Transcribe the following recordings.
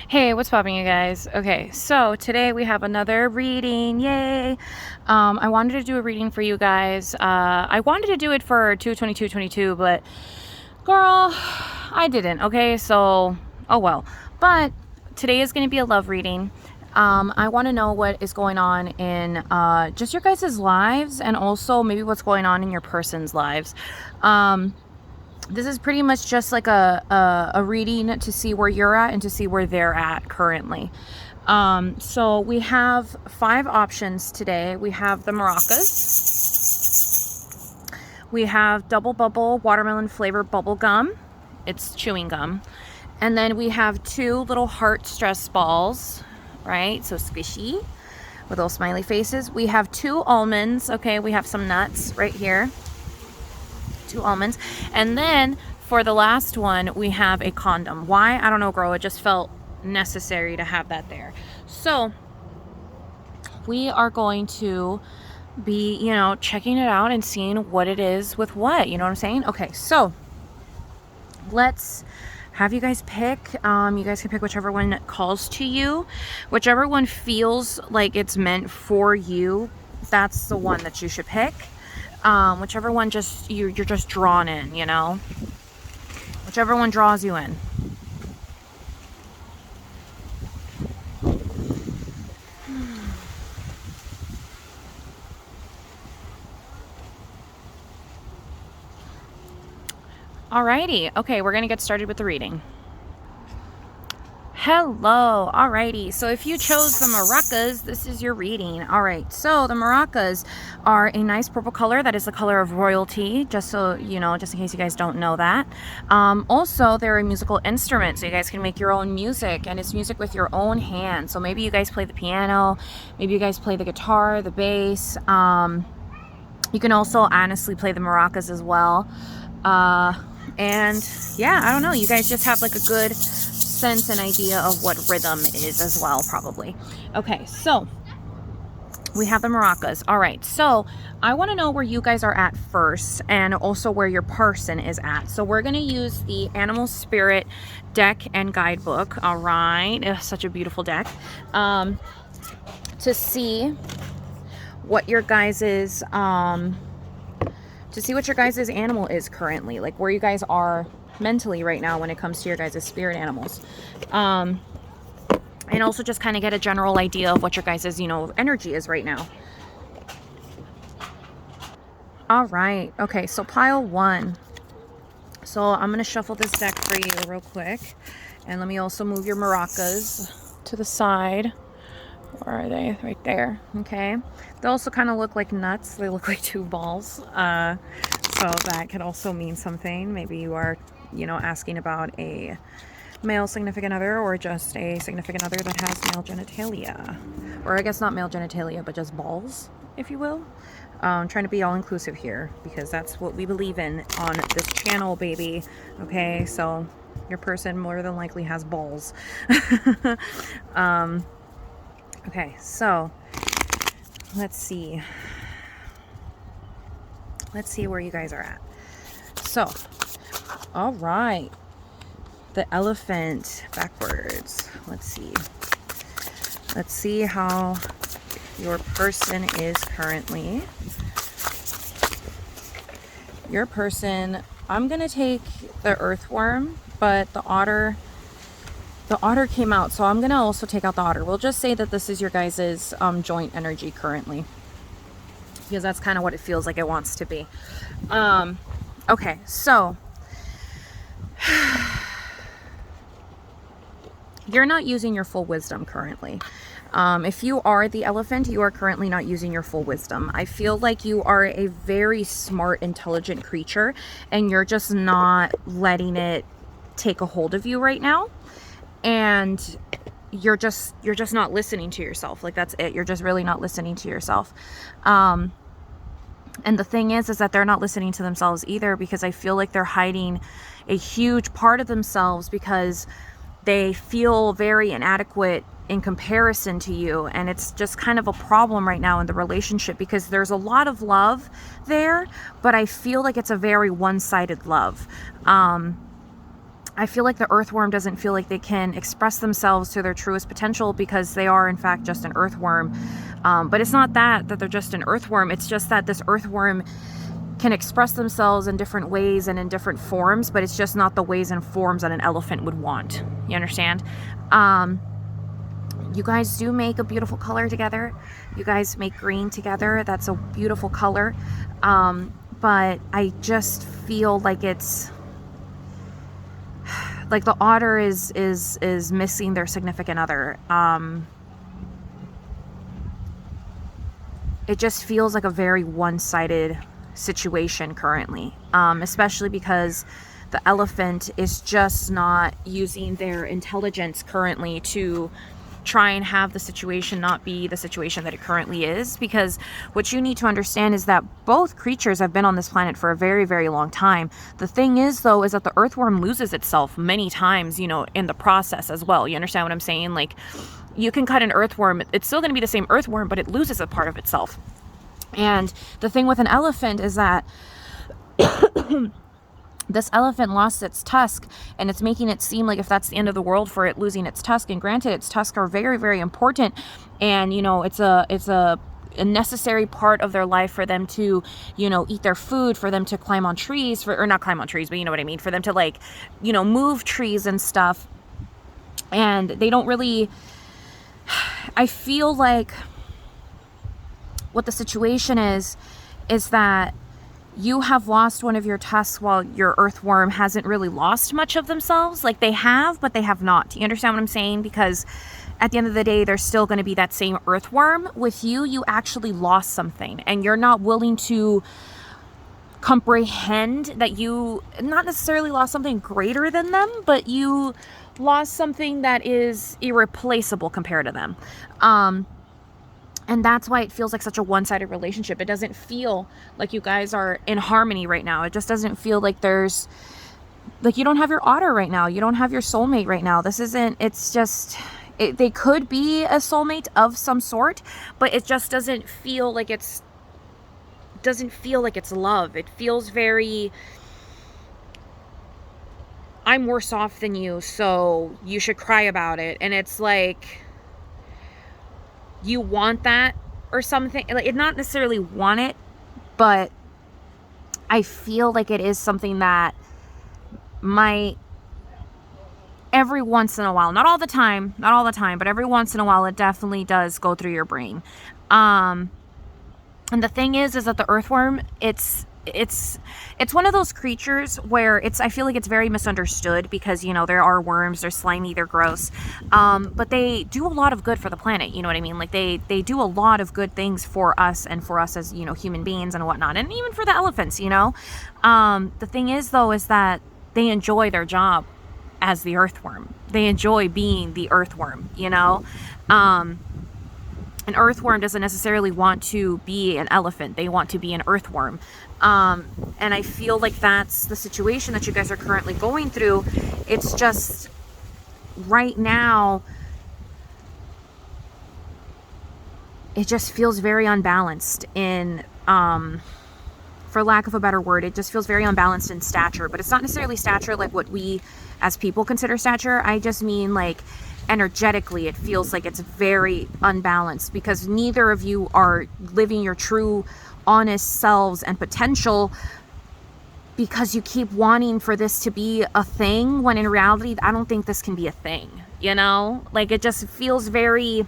Hey, what's popping, you guys? Okay, so today we have another reading. Yay! I wanted to do a reading for you guys. I wanted to do it for 2/22/22, but girl, I didn't. Okay, so oh well. But today is going to be a love reading. I want to know what is going on in just your guys' lives, and also maybe what's going on in your person's lives. This is pretty much just like a reading to see where you're at and to see where they're at currently. So we have 5 options today. We have the maracas. We have double bubble watermelon flavored bubble gum. It's chewing gum. And then we have 2 little heart stress balls, right? So squishy with little smiley faces. We have 2 almonds. Okay, we have some nuts right here. 2 almonds. And then for the last one, we have a condom. Why? I don't know, girl. It just felt necessary to have that there. So we are going to be, checking it out and seeing what it is with what. You know what I'm saying? Okay, so let's have you guys pick. You guys can pick whichever one calls to you. Whichever one feels like it's meant for you, that's the one that you should pick. Whichever one you're just drawn in, whichever one draws you in. Alrighty, okay, we're gonna get started with the reading. Hello, alrighty, so if you chose the maracas, this is your reading. Alright, so the maracas are a nice purple color. That is the color of royalty, just so you know, just in case you guys don't know that. Also, they're a musical instrument, so you guys can make your own music, and it's music with your own hands. So maybe you guys play the piano, maybe you guys play the guitar, the bass. You can also honestly play the maracas as well. And yeah, I don't know, you guys just have like a good sense and idea of what rhythm is as well, probably. Okay, so we have the maracas. All right, so I want to know where you guys are at first, and also where your person is at. So we're going to use the Animal Spirit deck and guidebook. All right, such a beautiful deck, to see what your guys's animal is currently, like where you guys are mentally right now when it comes to your guys' spirit animals. And also just kind of get a general idea of what your guys' energy is right now. All right, okay, so pile 1. So I'm gonna shuffle this deck for you real quick, and let me also move your maracas to the side. Where are they? Right there. Okay, they also kind of look like nuts. They look like 2 balls, so that could also mean something. Maybe you are asking about a male significant other, or just a significant other that has male genitalia, or I guess not male genitalia, but just balls, if you will. Trying to be all inclusive here, because that's what we believe in on this channel, baby. Okay, so your person more than likely has balls. Okay, so let's see where you guys are at. So, all right, the elephant backwards. Let's see how your person is currently. Your person, I'm gonna take the earthworm, but the otter came out, so I'm gonna also take out the otter. We'll just say that this is your guys' joint energy currently, because that's kind of what it feels like it wants to be. Okay, so you're not using your full wisdom currently. If you are the elephant, you are currently not using your full wisdom. I feel like you are a very smart, intelligent creature, and you're just not letting it take a hold of you right now. And you're just not listening to yourself. Like, that's it. You're just really not listening to yourself. And the thing is that they're not listening to themselves either, because I feel like they're hiding a huge part of themselves, because they feel very inadequate in comparison to you. And it's just kind of a problem right now in the relationship, because there's a lot of love there, but I feel like it's a very one-sided love. I feel like the earthworm doesn't feel like they can express themselves to their truest potential because they are in fact just an earthworm. But it's not that they're just an earthworm. It's just that this earthworm can express themselves in different ways and in different forms, but it's just not the ways and forms that an elephant would want. You understand? You guys do make a beautiful color together. You guys make green together. That's a beautiful color. But I just feel like it's like the otter is missing their significant other. It just feels like a very one-sided situation currently, especially because the elephant is just not using their intelligence currently to try and have the situation not be the situation that it currently is. Because what you need to understand is that both creatures have been on this planet for a very, very long time. The thing is, though, is that the earthworm loses itself many times, you know, in the process as well. You understand what I'm saying? Like, you can cut an earthworm, it's still going to be the same earthworm, but it loses a part of itself. And the thing with an elephant is that this elephant lost its tusk, and it's making it seem like if that's the end of the world for it losing its tusk. And granted, its tusks are very, very important, and you know, it's a necessary part of their life for them to, you know, eat their food, for them to climb on trees, or not climb on trees, but you know what I mean, for them to, like, you know, move trees and stuff. And they don't really, I feel like what the situation is that you have lost one of your tusks while your earthworm hasn't really lost much of themselves. Like, they have, but they have not. You understand what I'm saying? Because at the end of the day, there's still going to be that same earthworm. With you, you actually lost something, and you're not willing to comprehend that you not necessarily lost something greater than them, but you lost something that is irreplaceable compared to them. And that's why it feels like such a one-sided relationship. It doesn't feel like you guys are in harmony right now. It just doesn't feel like there's, like, you don't have your otter right now. You don't have your soulmate right now. This isn't, it's just, they could be a soulmate of some sort, but it just doesn't feel like it's, love. It feels very, I'm worse off than you, so you should cry about it. And it's like, you want that or something. Like, it not necessarily want it, but I feel like it is something that might, every once in a while, not all the time, but every once in a while, it definitely does go through your brain. And the thing is that the earthworm, it's one of those creatures where I feel like it's very misunderstood, because, you know, there are worms, they're slimy, they're gross, but they do a lot of good for the planet. You know what I mean? Like, they do a lot of good things for us, and for us as, you know, human beings and whatnot, and even for the elephants, you know. The thing is, though, is that they enjoy their job as the earthworm. They enjoy being the earthworm, you know. An earthworm doesn't necessarily want to be an elephant. They want to be an earthworm. And I feel like that's the situation that you guys are currently going through. It's just right now, it just feels very unbalanced in, for lack of a better word, it just feels very unbalanced in stature. But it's not necessarily stature like what we as people consider stature. I just mean, like, energetically, it feels like it's very unbalanced, because neither of you are living your true, honest selves and potential, because you keep wanting for this to be a thing, when in reality, I don't think this can be a thing, you know? Like, it just feels very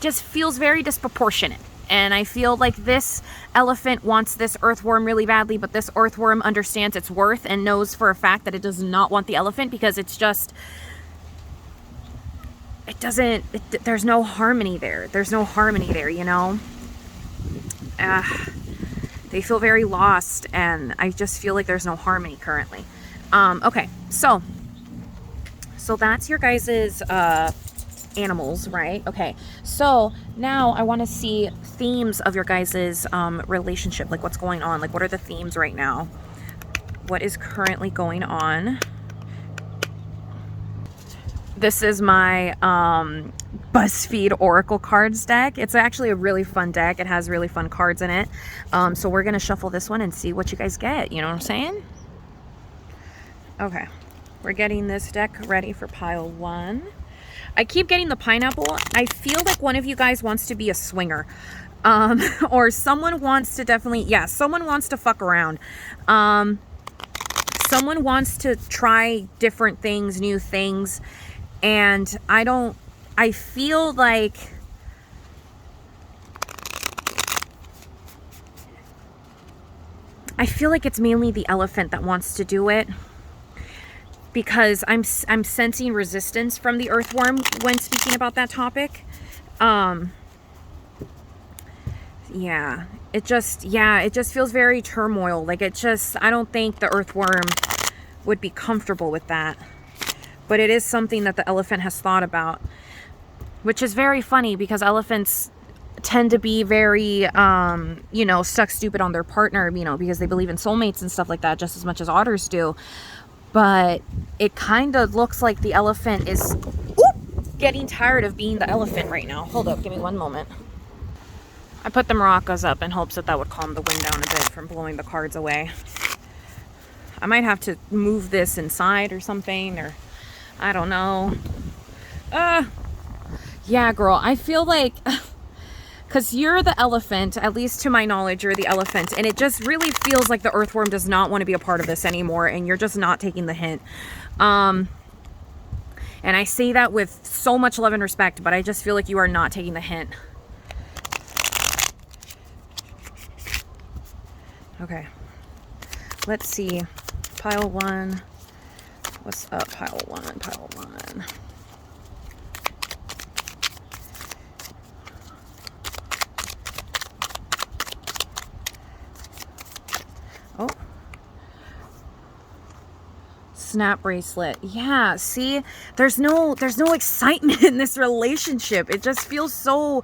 disproportionate. And I feel like this elephant wants this earthworm really badly, but this earthworm understands its worth and knows for a fact that it does not want the elephant, because it's just, there's no harmony there. There's no harmony there, you know? They feel very lost, and I just feel like there's no harmony currently. Okay, so that's your guys's animals, right? Okay, so now I want to see themes of your guys's relationship. Like, what's going on? Like, what are the themes right now? What is currently going on? This is my BuzzFeed Oracle cards deck. It's actually a really fun deck. It has really fun cards in it. So we're going to shuffle this one and see what you guys get. You know what I'm saying? Okay. We're getting this deck ready for pile 1. I keep getting the pineapple. I feel like one of you guys wants to be a swinger. Or someone wants to definitely, yeah, someone wants to fuck around. Someone wants to try different things, new things. And I feel like it's mainly the elephant that wants to do it, because I'm sensing resistance from the earthworm when speaking about that topic. Yeah, it just feels very turmoil. Like, I don't think the earthworm would be comfortable with that. But it is something that the elephant has thought about, which is very funny because elephants tend to be very, you know, stuck stupid on their partner, you know, because they believe in soulmates and stuff like that just as much as otters do. But it kind of looks like the elephant is getting tired of being the elephant right now. Hold up, give me one moment. I put the maracas up in hopes that would calm the wind down a bit from blowing the cards away. I might have to move this inside or something, or I don't know. Yeah, girl, I feel like, because you're the elephant, at least to my knowledge, you're the elephant, and it just really feels like the earthworm does not want to be a part of this anymore, and you're just not taking the hint. And I say that with so much love and respect, but I just feel like you are not taking the hint. Okay, let's see. Pile 1. What's up, pile 1? Pile 1. Oh. Snap bracelet. Yeah, see? There's no excitement in this relationship. It just feels so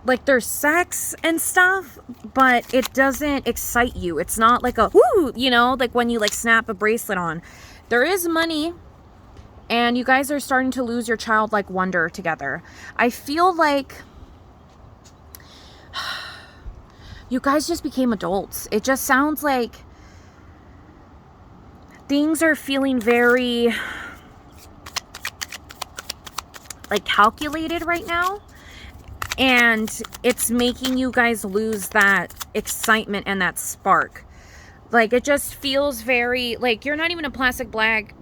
like there's sex and stuff, but it doesn't excite you. It's not like a woo, you know, like when you like snap a bracelet on. There is money, and you guys are starting to lose your childlike wonder together. I feel like you guys just became adults. It just sounds like things are feeling very like calculated right now. And it's making you guys lose that excitement and that spark. Like, it just feels very like you're not even a plastic bag.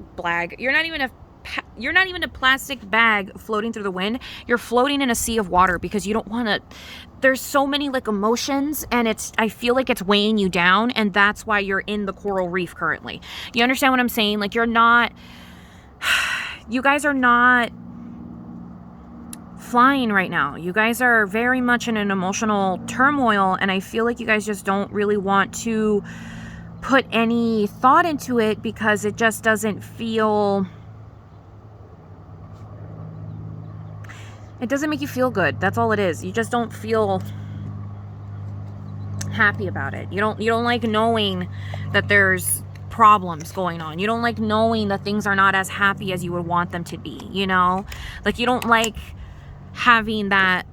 You're not even a plastic bag floating through the wind. You're floating in a sea of water because you don't want to. There's so many like emotions, and I feel like it's weighing you down, and that's why you're in the coral reef currently. You understand what I'm saying? Like, you're not. You guys are not flying right now. You guys are very much in an emotional turmoil, and I feel like you guys just don't really want to put any thought into it because it just doesn't feel, it doesn't make you feel good. That's all it is. You just don't feel happy about it. You don't like knowing that there's problems going on. You don't like knowing that things are not as happy as you would want them to be, you know? Like, you don't like having that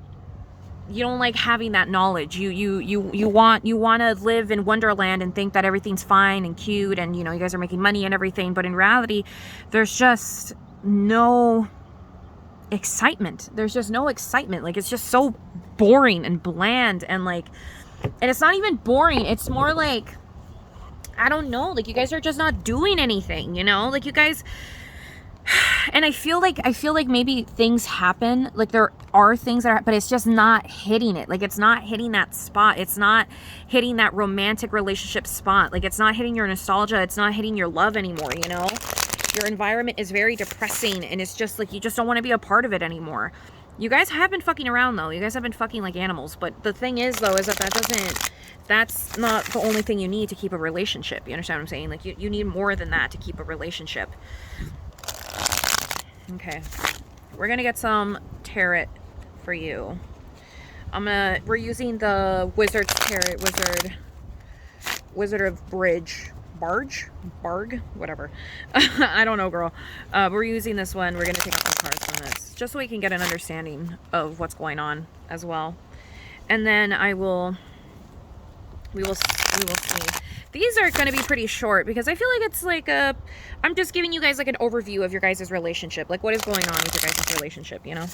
knowledge. You want to live in Wonderland and think that everything's fine and cute, and you know, you guys are making money and everything, but in reality there's just no excitement. There's just no excitement. Like, it's just so boring and bland, and like, and it's not even boring, it's more like, I don't know, like you guys are just not doing anything, you know? Like, you guys, and I feel like maybe things happen, like there are things that are, but it's just not hitting it. Like, it's not hitting that spot. It's not hitting that romantic relationship spot. Like, it's not hitting your nostalgia. It's not hitting your love anymore, you know? Your environment is very depressing, and it's just like, you just don't want to be a part of it anymore. You guys have been fucking around though. You guys have been fucking like animals, but the thing is though, is that's not the only thing you need to keep a relationship. You understand what I'm saying? Like, you need more than that to keep a relationship. Okay, we're gonna get some tarot for you. We're using the Wizard's Tarot, Wizard of Barg, whatever. I don't know, girl. We're using this one. We're gonna take some cards from this, just so we can get an understanding of what's going on as well. And then I will We will see. These are going to be pretty short because I feel like it's like I'm just giving you guys like an overview of your guys' relationship. Like what is going on with your guys' relationship, you know?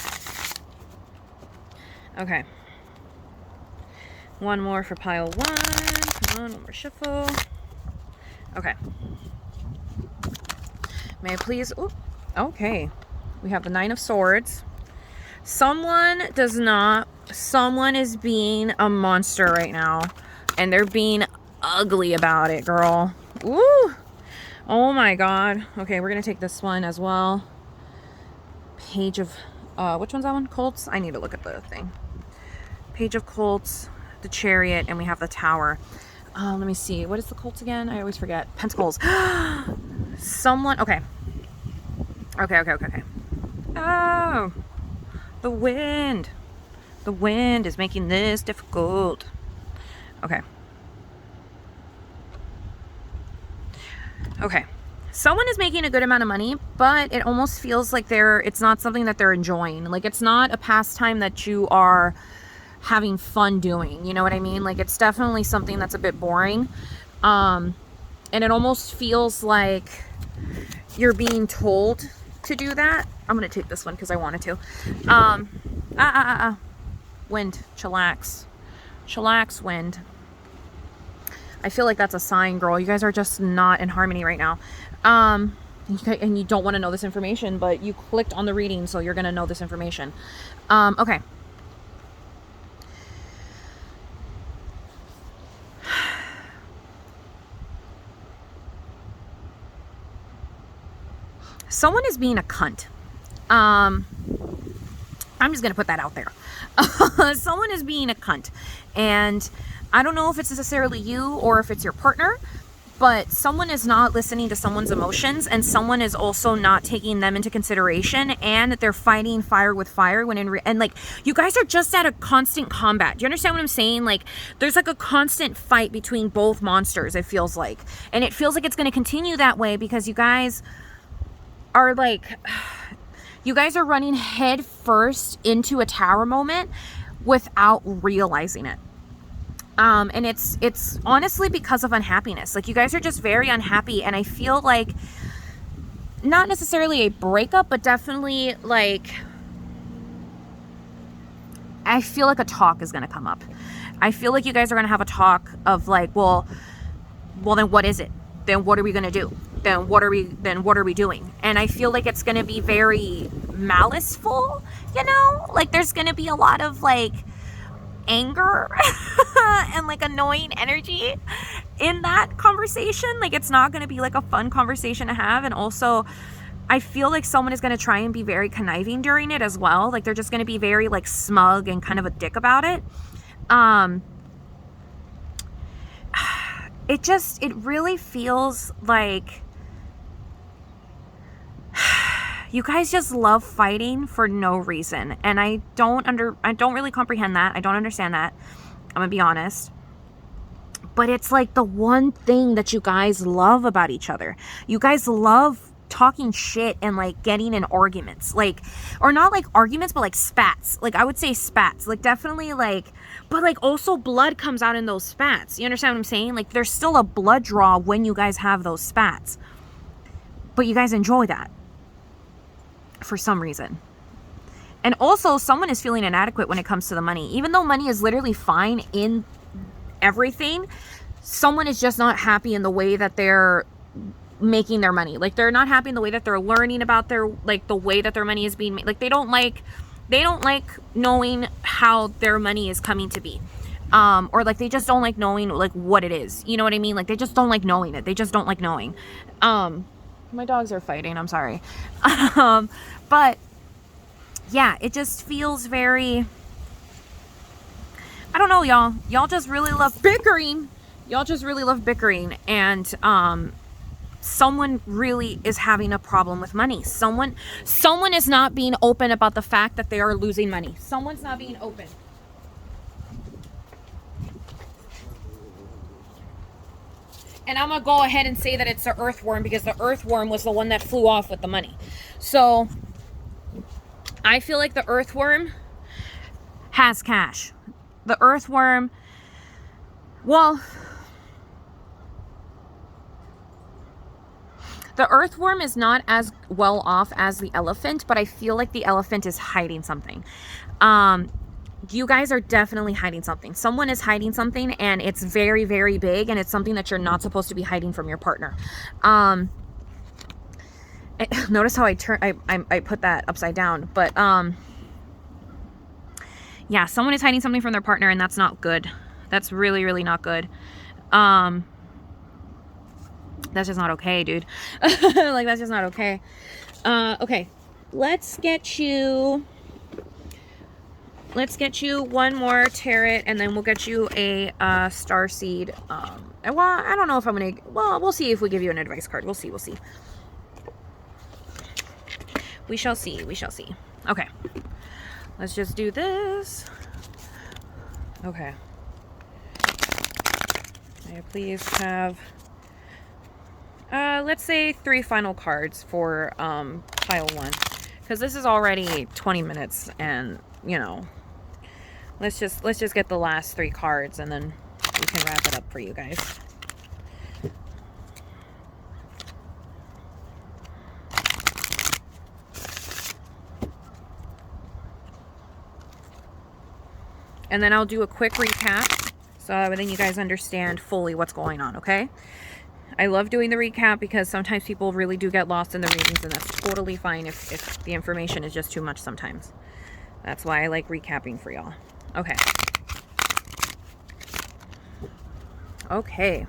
Okay. One more for pile 1. Come on, one more shuffle. Okay. May I please? Ooh, okay. We have the 9 of Swords. Someone is being a monster right now. And they're being ugly about it, girl. Ooh. Oh my God. Okay, we're going to take this one as well. Page of, which one's that one? Colts? I need to look at the thing. Page of Colts, the Chariot, and we have the Tower. Let me see. What is the Colts again? I always forget. Pentacles. Someone, okay. Okay. Oh, the wind. The wind is making this difficult. Okay. Okay. Someone is making a good amount of money, but it almost feels like it's not something that they're enjoying. Like it's not a pastime that you are having fun doing. You know what I mean? Like it's definitely something that's a bit boring. And it almost feels like you're being told to do that. I'm going to take this one because I wanted to. Wind. Chillax. Chillax, wind. I feel like that's a sign, girl. You guys are just not in harmony right now. And you don't want to know this information, but you clicked on the reading, so you're going to know this information. Okay. Someone is being a cunt. I'm just going to put that out there. Someone is being a cunt. And I don't know if it's necessarily you or if it's your partner, but someone is not listening to someone's emotions, and someone is also not taking them into consideration, and they're fighting fire with fire when and like you guys are just at a constant combat. Do you understand what I'm saying? Like there's like a constant fight between both monsters, it feels like. And it feels like it's going to continue that way because you guys are like, you guys are running head first into a tower moment without realizing it. And it's honestly because of unhappiness. Like you guys are just very unhappy, and I feel like not necessarily a breakup, but definitely like I feel like a talk is going to come up. I feel like you guys are going to have a talk of like, well then what is it? Then what are we going to do? Then what are we doing? And I feel like it's going to be very maliceful, you know? Like there's going to be a lot of like anger and like annoying energy in that conversation. Like it's not going to be like a fun conversation to have. And also I feel like someone is going to try and be very conniving during it as well. Like they're just going to be very like smug and kind of a dick about it. It really feels like you guys just love fighting for no reason. And I don't really comprehend that. I don't understand that. I'm gonna be honest. But it's like the one thing that you guys love about each other. You guys love talking shit and like getting in arguments. Like, or not like arguments, but like spats. Like I would say spats. Like definitely like, but like also blood comes out in those spats. You understand what I'm saying? Like there's still a blood draw when you guys have those spats. But you guys enjoy that for some reason. And also someone is feeling inadequate when it comes to the money. Even though money is literally fine in everything, someone is just not happy in the way that they're making their money. Like they're not happy in the way that they're learning about their, like the way that their money is being made. Like they don't like knowing how their money is coming to be. Or like they just don't like knowing like what it is. You know what I mean? Like they just don't like knowing it. They just don't like knowing. My dogs are fighting. I'm sorry. But yeah, it just feels very, I don't know, y'all. Y'all just really love bickering. And, someone really is having a problem with money. Someone is not being open about the fact that they are losing money. Someone's not being open. And I'm going to go ahead and say that it's the earthworm because the earthworm was the one that flew off with the money. So I feel like the earthworm has cash. The earthworm Well, the earthworm is not as well off as the elephant, but I feel like the elephant is hiding something. You guys are definitely hiding something. Someone is hiding something, and it's very, very big, and it's something that you're not supposed to be hiding from your partner. Notice how I put that upside down, but yeah, someone is hiding something from their partner, and that's not good. That's really, really not good. That's just not okay, dude. Like, that's just not okay. Okay, let's get you one more tarot, and then we'll get you a star seed. Well, I don't know if I'm gonna, well, we'll see if we give you an advice card. We'll see. We shall see. Okay, let's just do this. Okay, may I please have let's say 3 final cards for pile 1, because this is already 20 minutes, and you know, let's just get the last 3 cards, and then we can wrap it up for you guys. And then I'll do a quick recap so then you guys understand fully what's going on, okay? I love doing the recap because sometimes people really do get lost in the readings, and that's totally fine if the information is just too much sometimes. That's why I like recapping for y'all. Okay. Okay.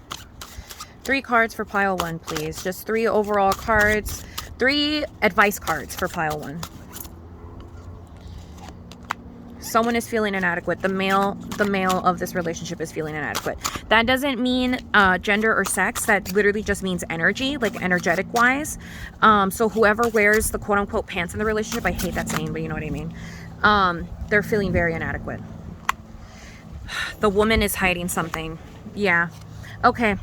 3 cards for pile 1, please. Just 3 overall cards. 3 advice cards for pile 1. Someone is feeling inadequate. The male of this relationship is feeling inadequate. That doesn't mean gender or sex. That literally just means energy, like energetic wise. So whoever wears the quote unquote pants in the relationship, I hate that saying, but you know what I mean. They're feeling very inadequate. The woman is hiding something. Yeah. Okay.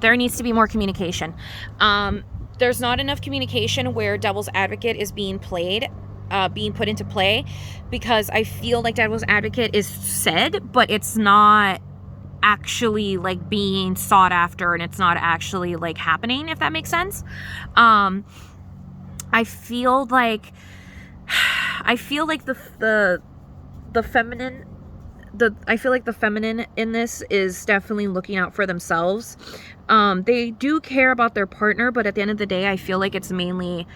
There needs to be more communication. There's not enough communication where devil's advocate is being played. Being put into play, because I feel like devil's advocate is said, but it's not actually like being sought after, and it's not actually like happening, if that makes sense. I feel like the feminine, I feel like the feminine in this is definitely looking out for themselves. They do care about their partner, but at the end of the day, I feel like it's mainly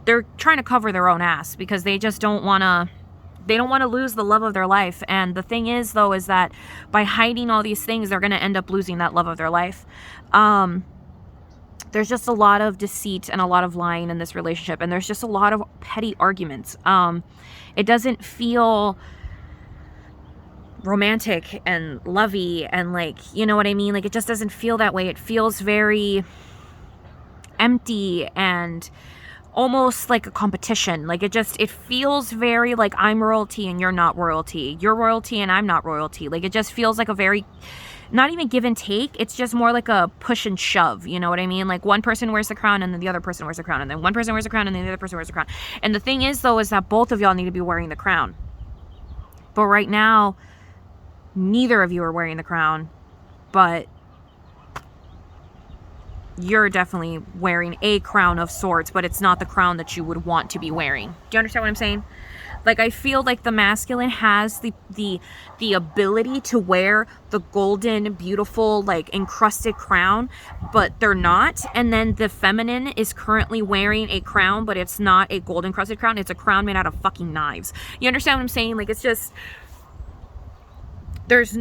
they're trying to cover their own ass, because they just don't want to lose the love of their life. And the thing is, though, is that by hiding all these things, they're going to end up losing that love of their life. There's just a lot of deceit and a lot of lying in this relationship, and there's just a lot of petty arguments. It doesn't feel romantic and lovey, and like, you know what I mean? Like, it just doesn't feel that way. It feels very empty and almost like a competition. Like, it feels very like I'm royalty and you're not royalty. You're royalty and I'm not royalty. Like, it just feels like a very, not even give and take. It's just more like a push and shove. You know what I mean? Like, one person wears the crown and then the other person wears the crown, and then one person wears the crown and then the other person wears the crown. And the thing is, though, is that both of y'all need to be wearing the crown. But right now, neither of you are wearing the crown, but you're definitely wearing a crown of sorts, but it's not the crown that you would want to be wearing. Do you understand what I'm saying? Like, I feel like the masculine has the ability to wear the golden, beautiful, like, encrusted crown, but they're not. And then the feminine is currently wearing a crown, but it's not a gold encrusted crown. It's a crown made out of fucking knives. You understand what I'm saying? Like, it's just, there's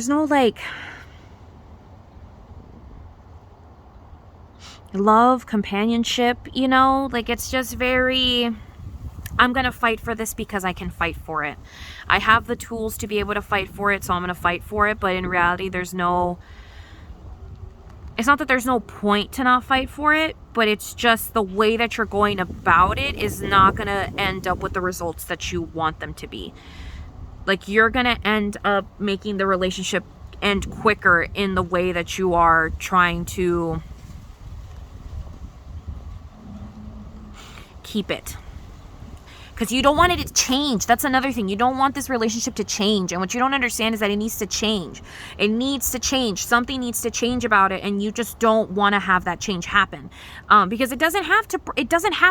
no like love, companionship, you know? Like, it's just very, I'm gonna fight for this because I can fight for it. I have the tools to be able to fight for it, so I'm gonna fight for it. But in reality, it's not that there's no point to not fight for it, but it's just the way that you're going about it is not gonna end up with the results that you want them to be. Like, you're gonna end up making the relationship end quicker in the way that you are trying to keep it. Because you don't want it to change. That's another thing. You don't want this relationship to change. And what you don't understand is that it needs to change. It needs to change. Something needs to change about it. And you just don't want to have that change happen. Because it doesn't have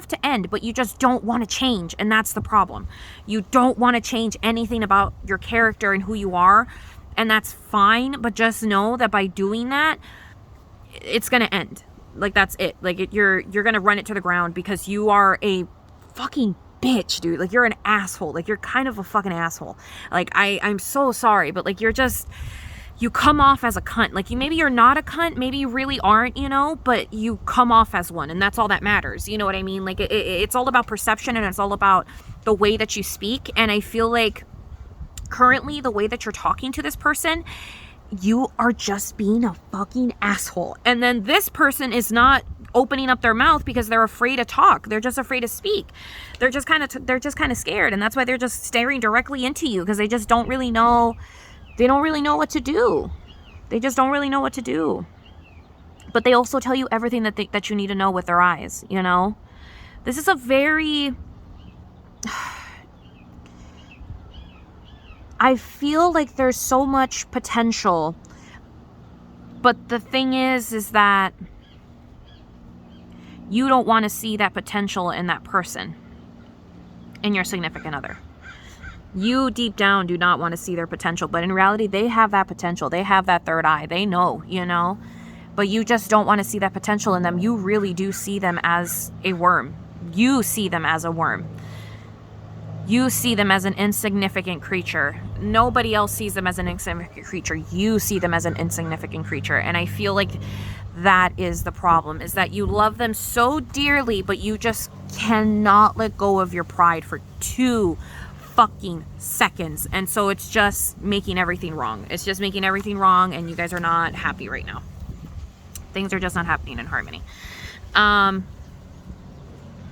to end, but you just don't want to change. And that's the problem. You don't want to change anything about your character and who you are. And that's fine. But just know that by doing that, it's going to end. Like, that's it. Like, you're going to run it to the ground because you are a fucking bitch, dude. Like, you're an asshole. Like, you're kind of a fucking asshole. Like, I'm so sorry, but like, you come off as a cunt. Like, maybe you're not a cunt, maybe you really aren't, you know, but you come off as one, and that's all that matters. You know what I mean? Like, it's all about perception, and it's all about the way that you speak. And I feel like currently the way that you're talking to this person, you are just being a fucking asshole. And then this person is not opening up their mouth because they're afraid to talk. They're just afraid to speak. They're just kind of scared, and that's why they're just staring directly into you, because they just don't really know. They don't really know what to do. They just don't really know what to do. But they also tell you everything that you need to know with their eyes, you know? This is a very... I feel like there's so much potential, but the thing is that you don't want to see that potential in that person, in your significant other. You deep down do not want to see their potential, but in reality, they have that potential. They have that third eye. They know, you know, but you just don't want to see that potential in them. You really do see them as a worm. You see them as a worm. You see them as an insignificant creature. Nobody else sees them as an insignificant creature. You see them as an insignificant creature. And I feel like that is the problem, is that you love them so dearly, but you just cannot let go of your pride for 2 fucking seconds. And so it's just making everything wrong. It's just making everything wrong, and you guys are not happy right now. Things are just not happening in harmony.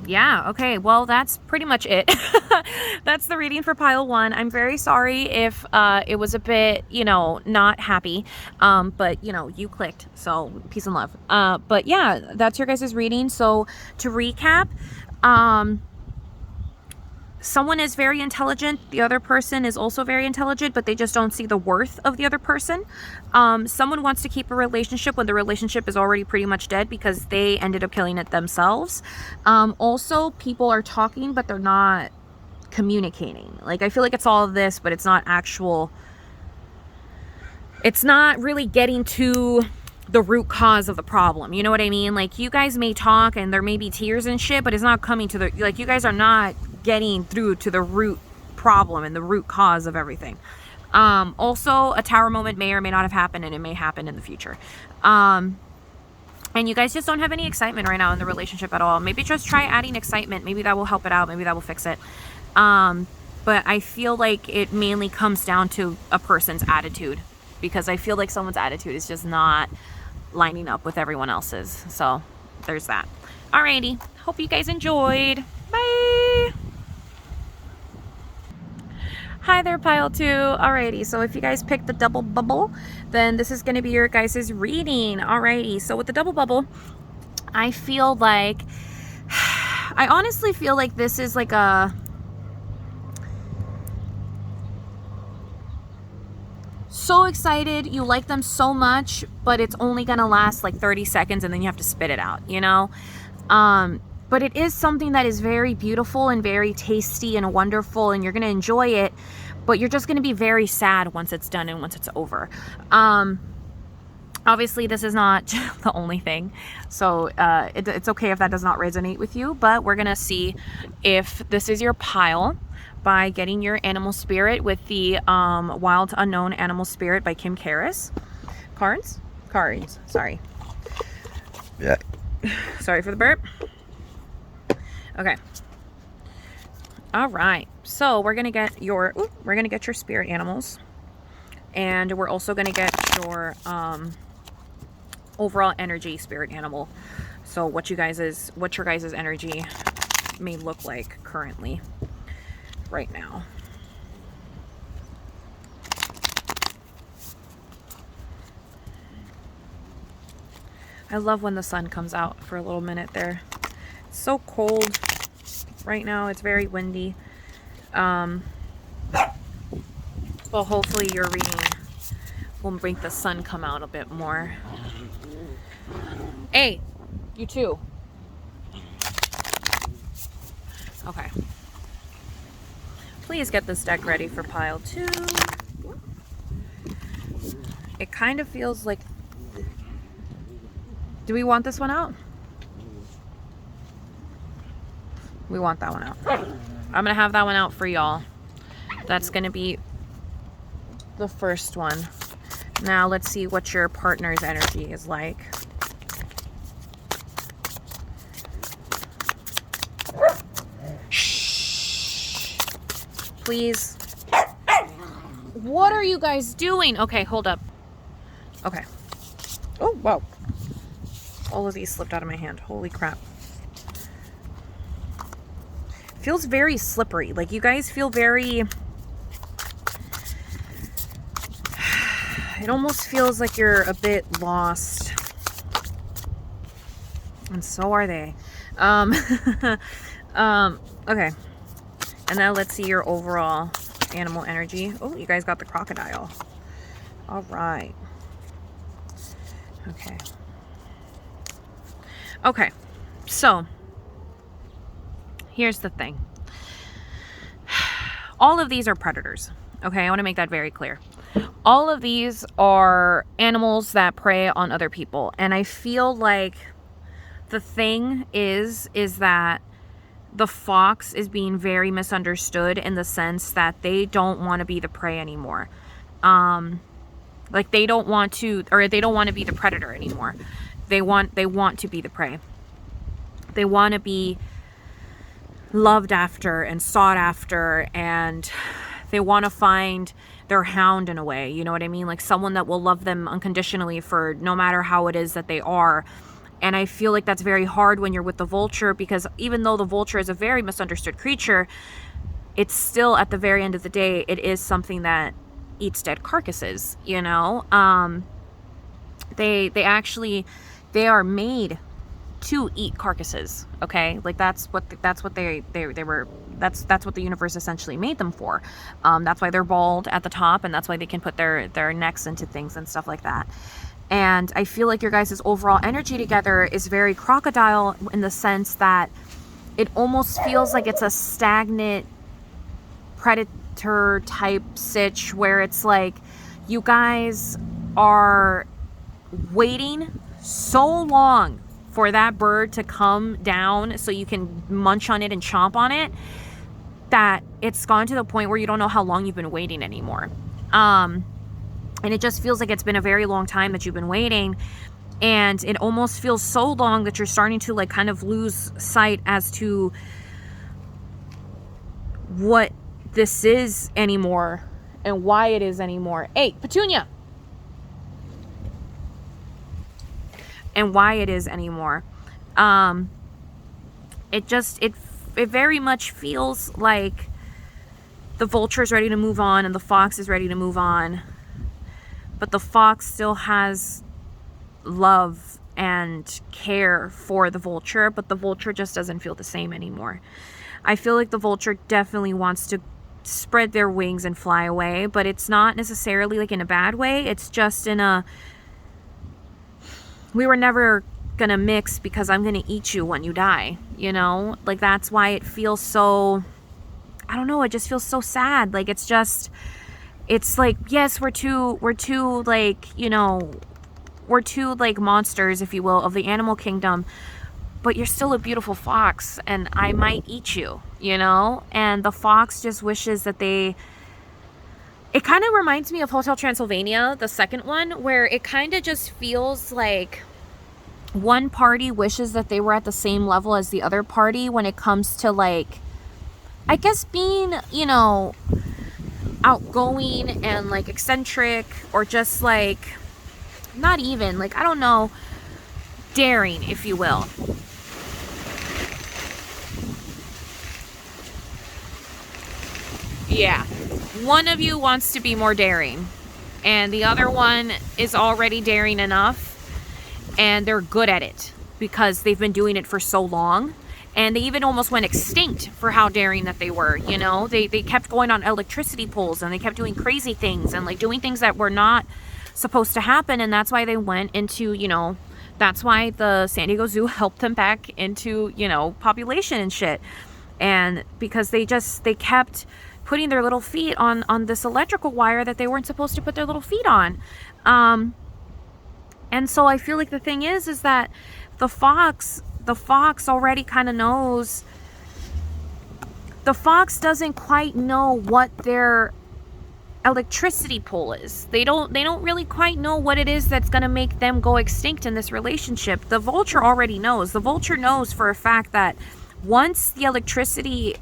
Yeah, okay, well, that's pretty much it. That's the reading for pile 1. I'm very sorry if it was a bit, you know, not happy, but, you know, you clicked, so peace and love. But yeah, that's your guys' reading. So to recap, someone is very intelligent. The other person is also very intelligent, but they just don't see the worth of the other person. Someone wants to keep a relationship when the relationship is already pretty much dead because they ended up killing it themselves. Also, people are talking, but they're not communicating. Like, I feel like it's all of this, but it's not it's not really getting to the root cause of the problem. You know what I mean? Like, you guys may talk and there may be tears and shit, but it's not coming to the, like, you guys are not getting through to the root problem and the root cause of everything. Also, a tower moment may or may not have happened, and it may happen in the future. And you guys just don't have any excitement right now in the relationship at all. Maybe just try adding excitement. Maybe that will help it out. Maybe that will fix it. But I feel like it mainly comes down to a person's attitude, because I feel like someone's attitude is just not lining up with everyone else's. So there's that. Alrighty. Hope you guys enjoyed. Bye. Hi there, pile 2. Alrighty, so if you guys picked the double bubble, then this is going to be your guys' reading. Alrighty, so with the double bubble, I feel like, I honestly feel like this is like a, so excited, you like them so much, but it's only going to last like 30 seconds and then you have to spit it out, you know? But it is something that is very beautiful and very tasty and wonderful, and you're going to enjoy it, but you're just going to be very sad once it's done and once it's over. Obviously, this is not the only thing, so it's okay if that does not resonate with you, but we're going to see if this is your pile by getting your animal spirit with the Wild Unknown Animal Spirit by Kim Carnes, sorry. Yeah. Sorry for the burp. Okay. All right. So we're gonna get your spirit animals, and we're also gonna get your overall energy spirit animal. So what your guys' energy may look like currently, right now. I love when the sun comes out for a little minute there. It's so cold. right now. It's very windy. But hopefully your reading will make the sun come out a bit more. Hey, you too. Okay. Please get this deck ready for pile 2. It kind of feels like... Do we want this one out? We want that one out. I'm going to have that one out for y'all. That's going to be the first one. Now let's see what your partner's energy is like. Shh. Please. What are you guys doing? Okay, hold up. Okay. Oh, wow. All of these slipped out of my hand. Holy crap. Feels very slippery. Like, you guys feel very... It almost feels like you're a bit lost. And so are they. Okay. And now let's see your overall animal energy. Oh, you guys got the crocodile. All right. Okay. Okay. So, here's the thing. All of these are predators. Okay, I want to make that very clear. All of these are animals that prey on other people. And I feel like the thing is that the fox is being very misunderstood in the sense that they don't want to be the prey anymore. Like they don't want to, or they don't want to be the predator anymore. They want to be the prey. They want to be loved after and sought after, and they want to find their hound in a way, you know what I mean? Like someone that will love them unconditionally for no matter how it is that they are. And I feel like that's very hard when you're with the vulture, because even though the vulture is a very misunderstood creature, it's still, at the very end of the day, it is something that eats dead carcasses, you know? They are made to eat carcasses, okay? Like that's what the universe essentially made them for. That's why they're bald at the top, and that's why they can put their necks into things and stuff like that. And I feel like your guys' overall energy together is very crocodile, in the sense that it almost feels like it's a stagnant predator type sitch, where it's like you guys are waiting so long for that bird to come down so you can munch on it and chomp on it, that it's gone to the point where you don't know how long you've been waiting anymore. And it just feels like it's been a very long time that you've been waiting, and it almost feels so long that you're starting to like kind of lose sight as to what this is anymore and why it is anymore. Hey, Petunia! And why it is anymore. It very much feels like the vulture is ready to move on and the fox is ready to move on, but the fox still has love and care for the vulture, but the vulture just doesn't feel the same anymore. I feel like the vulture definitely wants to spread their wings and fly away, but it's not necessarily like in a bad way. It's just in a, we were never gonna mix because I'm gonna eat you when you die, you know? Like that's why it feels so, I don't know, it just feels so sad. Like it's like, yes, we're two like, you know, we're two like monsters, if you will, of the animal kingdom, but you're still a beautiful fox and I might eat you, you know? And the fox just wishes that it kind of reminds me of Hotel Transylvania, the second one, where it kind of just feels like one party wishes that they were at the same level as the other party when it comes to like, I guess being, you know, outgoing and like eccentric, or just like, not even like, I don't know, daring, if you will. Yeah, one of you wants to be more daring and the other one is already daring enough, and they're good at it because they've been doing it for so long, And they even almost went extinct for how daring that they were, you know? They kept going on electricity poles, and they kept doing crazy things and like doing things that were not supposed to happen. And that's why they went into, you know, that's why the San Diego Zoo helped them back into, you know, population and shit. And because they kept putting their little feet on this electrical wire that they weren't supposed to put their little feet on. And so I feel like the thing is that the fox already kind of knows. The fox doesn't quite know what their electricity pole is. They don't really quite know what it is that's going to make them go extinct in this relationship. The vulture already knows. The vulture knows for a fact that once the electricity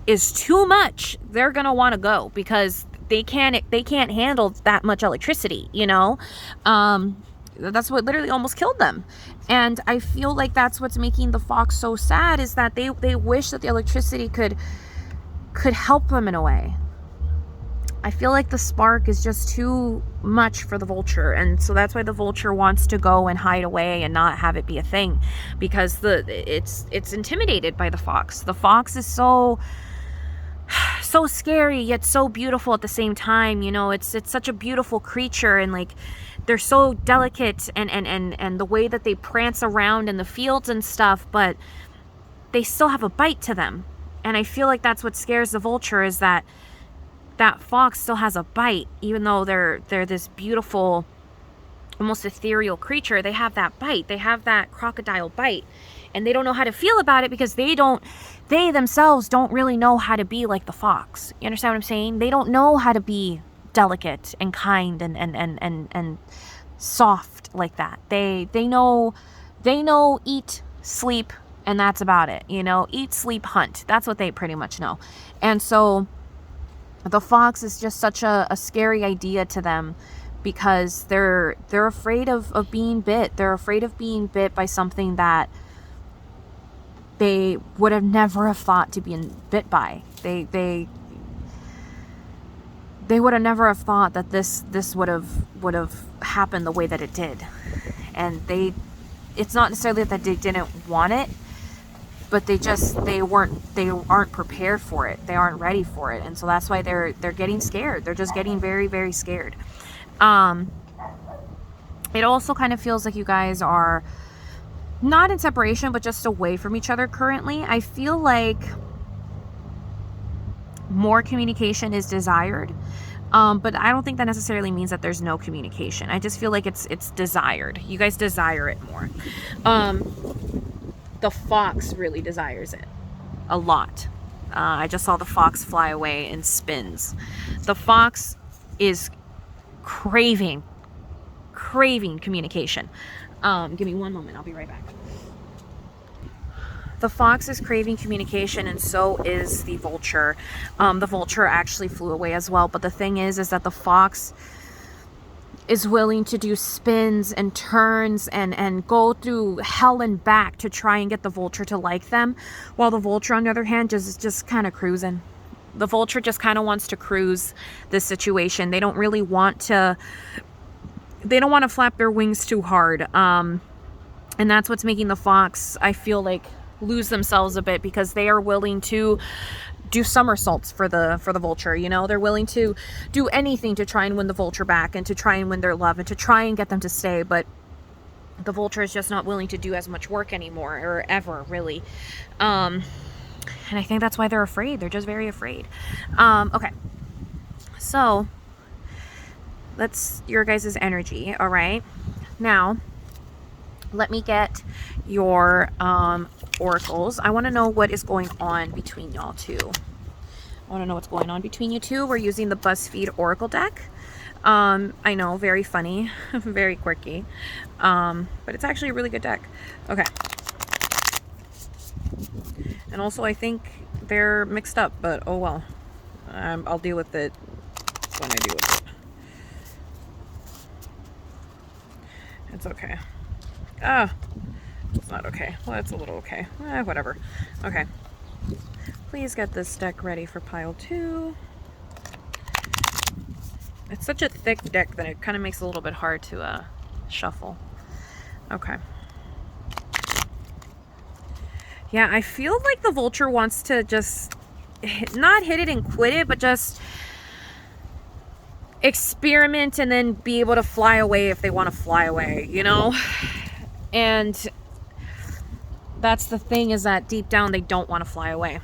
is too much, they're going to want to go, because they can't handle that much electricity, you know? That's what literally almost killed them. And I feel like that's what's making the fox so sad, is that they wish that the electricity could help them in a way. I feel like the spark is just too much for the vulture, and so that's why the vulture wants to go and hide away and not have it be a thing, because it's intimidated by the fox. The fox is so scary yet so beautiful at the same time, you know. It's such a beautiful creature, and like they're so delicate, and the way that they prance around in the fields and stuff, but they still have a bite to them. And I feel like that's what scares the vulture, is that fox still has a bite. Even though they're this beautiful, almost ethereal creature, they have that bite. They have that crocodile bite, and they don't know how to feel about it, because they themselves don't really know how to be like the fox. You understand what I'm saying? They don't know how to be delicate and kind and soft like that. They know eat, sleep, and that's about it. You know, eat, sleep, hunt. That's what they pretty much know. And so the fox is just such a scary idea to them, because they're afraid of being bit. They're afraid of being bit by something that they would have never have thought to be bit by. They would have never have thought that this would have happened the way that it did. And it's not necessarily that they didn't want it, but they aren't prepared for it. They aren't ready for it. And so that's why they're getting scared. They're just getting very, very scared. It also kind of feels like you guys are not in separation, but just away from each other currently. I feel like more communication is desired. But I don't think that necessarily means that there's no communication. I just feel like it's desired. You guys desire it more. The fox really desires it a lot. I just saw the fox fly away in spins. The fox is craving communication. Give me one moment. I'll be right back. The fox is craving communication, and so is the vulture. The vulture actually flew away as well. But the thing is that the fox is willing to do spins and turns and go through hell and back to try and get the vulture to like them, while the vulture, on the other hand, just kind of cruising. The vulture just kind of wants to cruise this situation. They don't really want to. They don't want to flap their wings too hard. And that's what's making the fox, I feel like, lose themselves a bit, because they are willing to do somersaults for the vulture. You know, they're willing to do anything to try and win the vulture back, and to try and win their love, and to try and get them to stay. But the vulture is just not willing to do as much work anymore, or ever really. And I think that's why they're afraid. They're just very afraid. Okay, so that's your guys' energy. All right, now let me get your oracles. I want to know what is going on between y'all two. I want to know what's going on between you two. We're using the BuzzFeed Oracle deck. I know, very funny, very quirky, but it's actually a really good deck. Okay. And also, I think they're mixed up, but oh well. I'll deal with it when I deal with it. It's okay. It's not okay. Well, it's a little okay. Whatever. Okay. Please get this deck ready for pile 2. It's such a thick deck that it kind of makes it a little bit hard to shuffle. Okay. Yeah, I feel like the vulture wants to just not hit it and quit it, but just experiment and then be able to fly away if they want to fly away, you know? And that's the thing, is that deep down they don't want to fly away.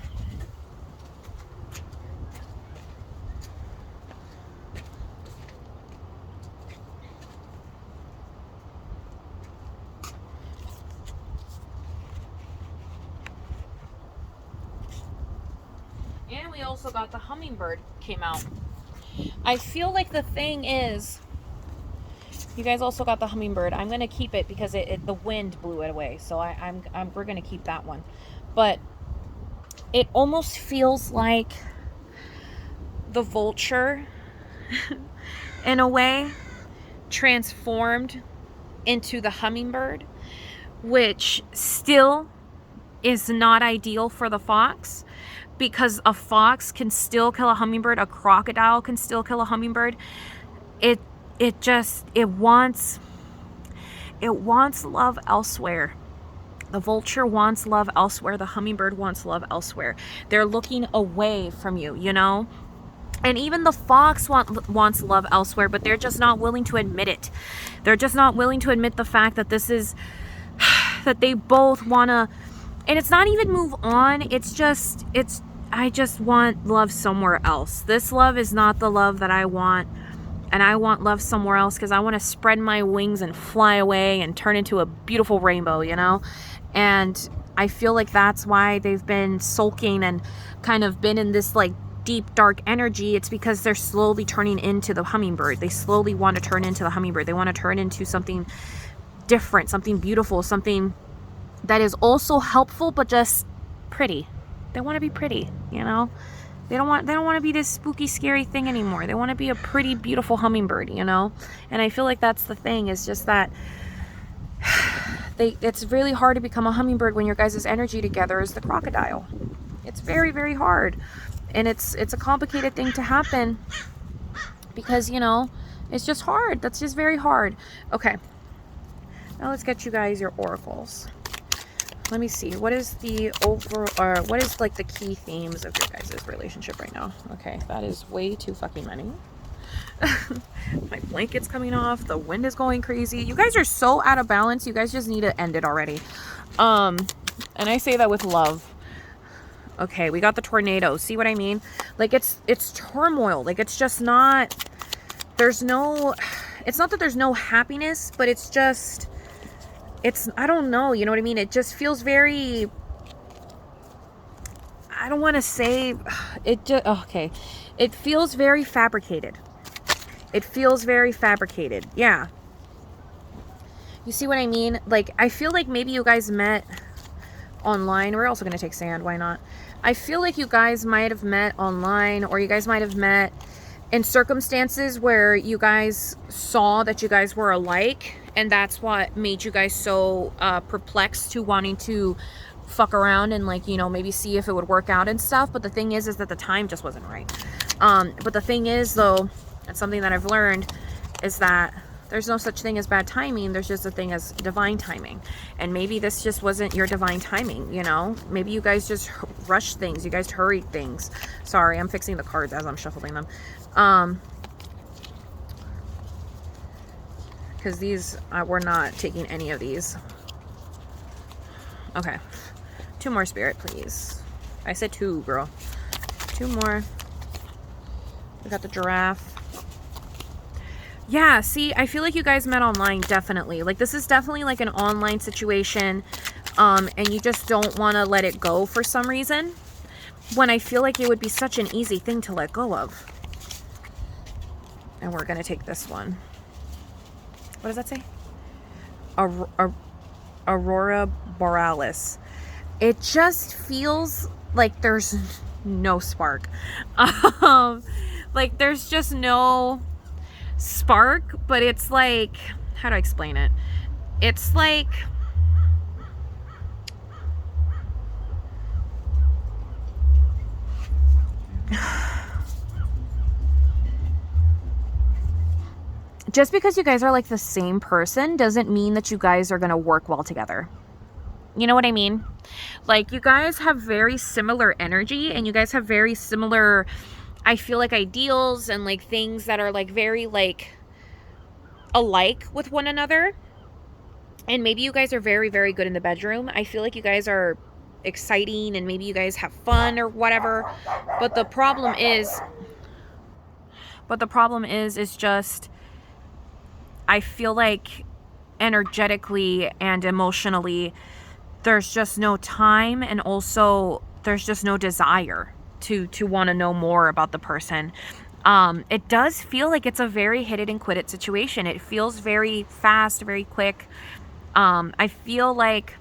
And we also got the hummingbird came out. I feel like the thing is, you guys also got the hummingbird. I'm gonna keep it because the wind blew it away. So we're gonna keep that one. But it almost feels like the vulture, in a way, transformed into the hummingbird, which still is not ideal for the fox, because a fox can still kill a hummingbird, a crocodile can still kill a hummingbird. It wants love elsewhere. The vulture wants love elsewhere. The hummingbird wants love elsewhere. They're looking away from you, you know? And even the fox wants love elsewhere, but they're just not willing to admit it. They're just not willing to admit the fact that this is, that they both want to, and it's not even move on. I just want love somewhere else. This love is not the love that I want. And I want love somewhere else because I want to spread my wings and fly away and turn into a beautiful rainbow, you know? And I feel like that's why they've been sulking and kind of been in this like deep, dark energy. It's because they're slowly turning into the hummingbird. They slowly want to turn into the hummingbird. They want to turn into something different, something beautiful, something that is also helpful, but just pretty. They want to be pretty, you know? They don't want to be this spooky, scary thing anymore. They want to be a pretty, beautiful hummingbird, you know? And I feel like that's the thing, is just that it's really hard to become a hummingbird when your guys' energy together is the crocodile. It's very, very hard. And it's a complicated thing to happen because, you know, it's just hard. That's just very hard. Okay. Now let's get you guys your oracles. Let me see. What is what is like the key themes of your guys' relationship right now? Okay, that is way too fucking many. My blanket's coming off. The wind is going crazy. You guys are so out of balance. You guys just need to end it already. And I say that with love. Okay, we got the tornado. See what I mean? Like it's turmoil. Like it's just not. It's not that there's no happiness, but it's just. I don't know, you know what I mean? It just feels very, I don't want to say, okay. It feels very fabricated. Yeah. You see what I mean? Like, I feel like maybe you guys met online. We're also going to take sand. Why not? I feel like you guys might have met online, or you guys might have met in circumstances where you guys saw that you guys were alike, and that's what made you guys so perplexed to wanting to fuck around and, like, you know, maybe see if it would work out and stuff. But the thing is that the time just wasn't right. But the thing is, though, and something that I've learned is that there's no such thing as bad timing. There's just a thing as divine timing. And maybe this just wasn't your divine timing, you know? Maybe you guys just rushed things. You guys hurried things. Sorry, I'm fixing the cards as I'm shuffling them. Because these, we're not taking any of these. Okay. 2 more, Spirit, please. I said 2, girl. 2 more. We got the giraffe. Yeah, see, I feel like you guys met online, definitely. Like, this is definitely like an online situation, and you just don't want to let it go for some reason, when I feel like it would be such an easy thing to let go of. And we're going to take this one. What does that say? Aurora Borealis. It just feels like there's no spark. Like, there's just no spark, but it's like, how do I explain it? It's like, just because you guys are like the same person doesn't mean that you guys are going to work well together. You know what I mean? Like, you guys have very similar energy, and you guys have very similar, I feel like, ideals and like things that are like very like alike with one another. And maybe you guys are very, very good in the bedroom. I feel like you guys are exciting and maybe you guys have fun or whatever. But the problem is just, I feel like energetically and emotionally, there's just no time, and also there's just no desire to want to know more about the person. It does feel like it's a very hit it and quit it situation. It feels very fast, very quick. I feel like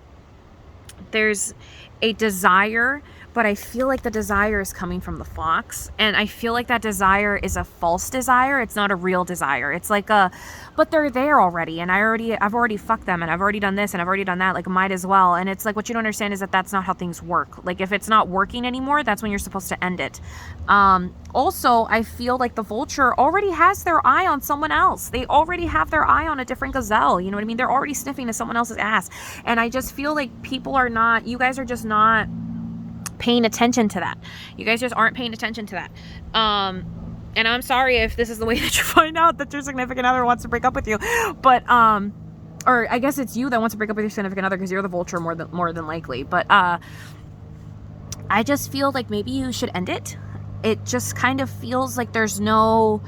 there's a desire, but I feel like the desire is coming from the fox, and I feel like that desire is a false desire. It's not a real desire. It's like but they're there already, and I've already fucked them, and I've already done this, and I've already done that, like, might as well. And it's like, what you don't understand is that that's not how things work. Like, if it's not working anymore, that's when you're supposed to end it. Also, I feel like the vulture already has their eye on someone else. They already have their eye on a different gazelle. You know what I mean? They're already sniffing at someone else's ass. And I just feel like you guys are just not paying attention to that. You guys just aren't paying attention to that. And I'm sorry if this is the way that you find out that your significant other wants to break up with you. But, or I guess it's you that wants to break up with your significant other because you're the vulture more than likely. But, I just feel like maybe you should end it. It just kind of feels like there's no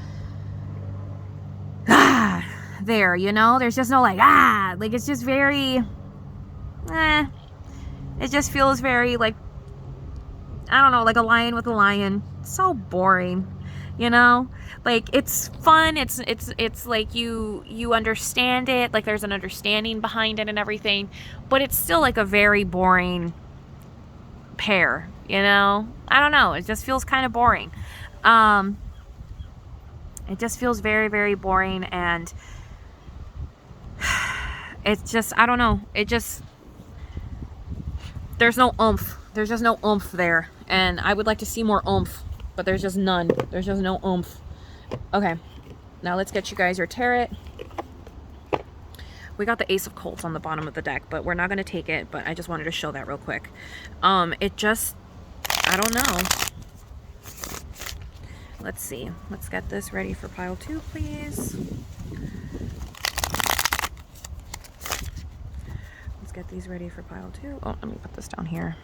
there, you know? There's just no like, like, it's just very, it just feels very like, I don't know, like a lion with a lion. So boring, you know? Like, it's fun. It's like you understand it. Like, there's an understanding behind it and everything, but it's still like a very boring pair, you know? I don't know. It just feels kind of boring. It just feels very, very boring, and it's just, I don't know. It just, there's no oomph. There's just no oomph there. And I would like to see more oomph, but there's just none. There's just no oomph. Okay. Now let's get you guys your tarot. We got the Ace of Coals on the bottom of the deck, but we're not going to take it, but I just wanted to show that real quick. It just, I don't know. Let's see. Let's get this ready for pile 2, please. Let's get these ready for pile 2. Oh, let me put this down here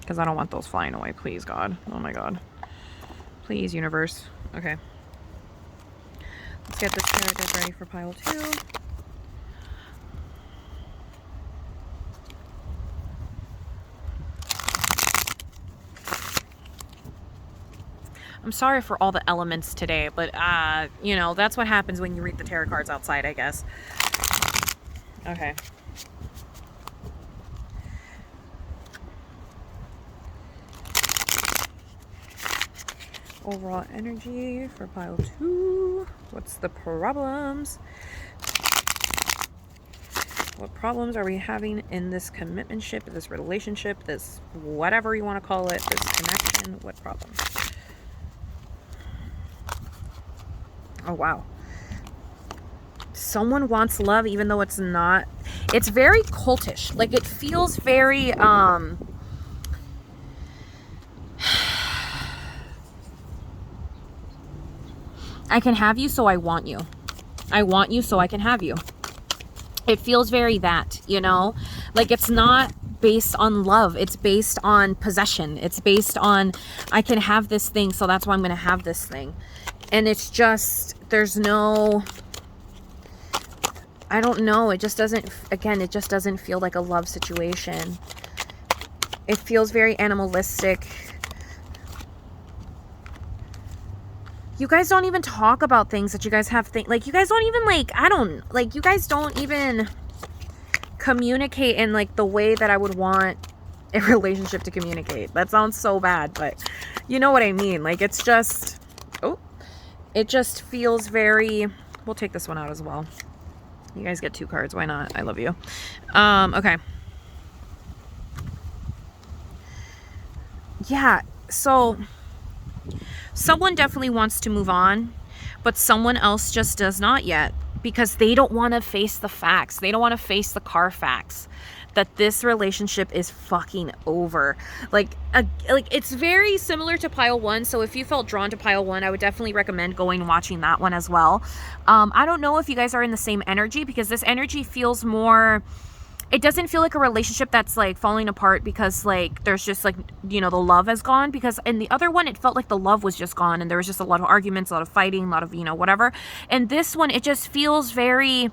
because I don't want those flying away. Please, God. Oh my God. Please, universe. Okay. Let's get this tarot deck ready for pile 2. I'm sorry for all the elements today, but, you know, that's what happens when you read the tarot cards outside, I guess. Okay. Overall energy for pile 2. What's the problems? What problems are we having in this commitmentship, this relationship, this whatever you want to call it, this connection? What problems? Oh, wow. Someone wants love even though it's not. It's very cultish. Like, it feels very, I can have you, so I want you. I want you, so I can have you. It feels very that, you know? Like, it's not based on love. It's based on possession. It's based on, I can have this thing, so that's why I'm going to have this thing. And it's just, there's no, I don't know. It just doesn't, again, it just doesn't feel like a love situation. It feels very animalistic. You guys don't even talk about things that you guys have, like, you guys don't even, like, you guys don't even communicate in, like, the way that I would want a relationship to communicate. That sounds so bad, but you know what I mean. Like, it's just, it just feels very, we'll take this one out as well. You guys get 2 cards. Why not? I love you. Okay. Yeah, so someone definitely wants to move on, but someone else just does not yet. because they don't want to face the facts. They don't want to face the facts that this relationship is fucking over. Like it's very similar to pile 1. So if you felt drawn to pile 1, I would definitely recommend going and watching that one as well. I don't know if you guys are in the same energy, because this energy feels more, it doesn't feel like a relationship that's like falling apart because like there's just like, you know, the love has gone. Because in the other one, it felt like the love was just gone and there was just a lot of arguments, a lot of fighting, a lot of, you know, whatever. And this one, it just feels very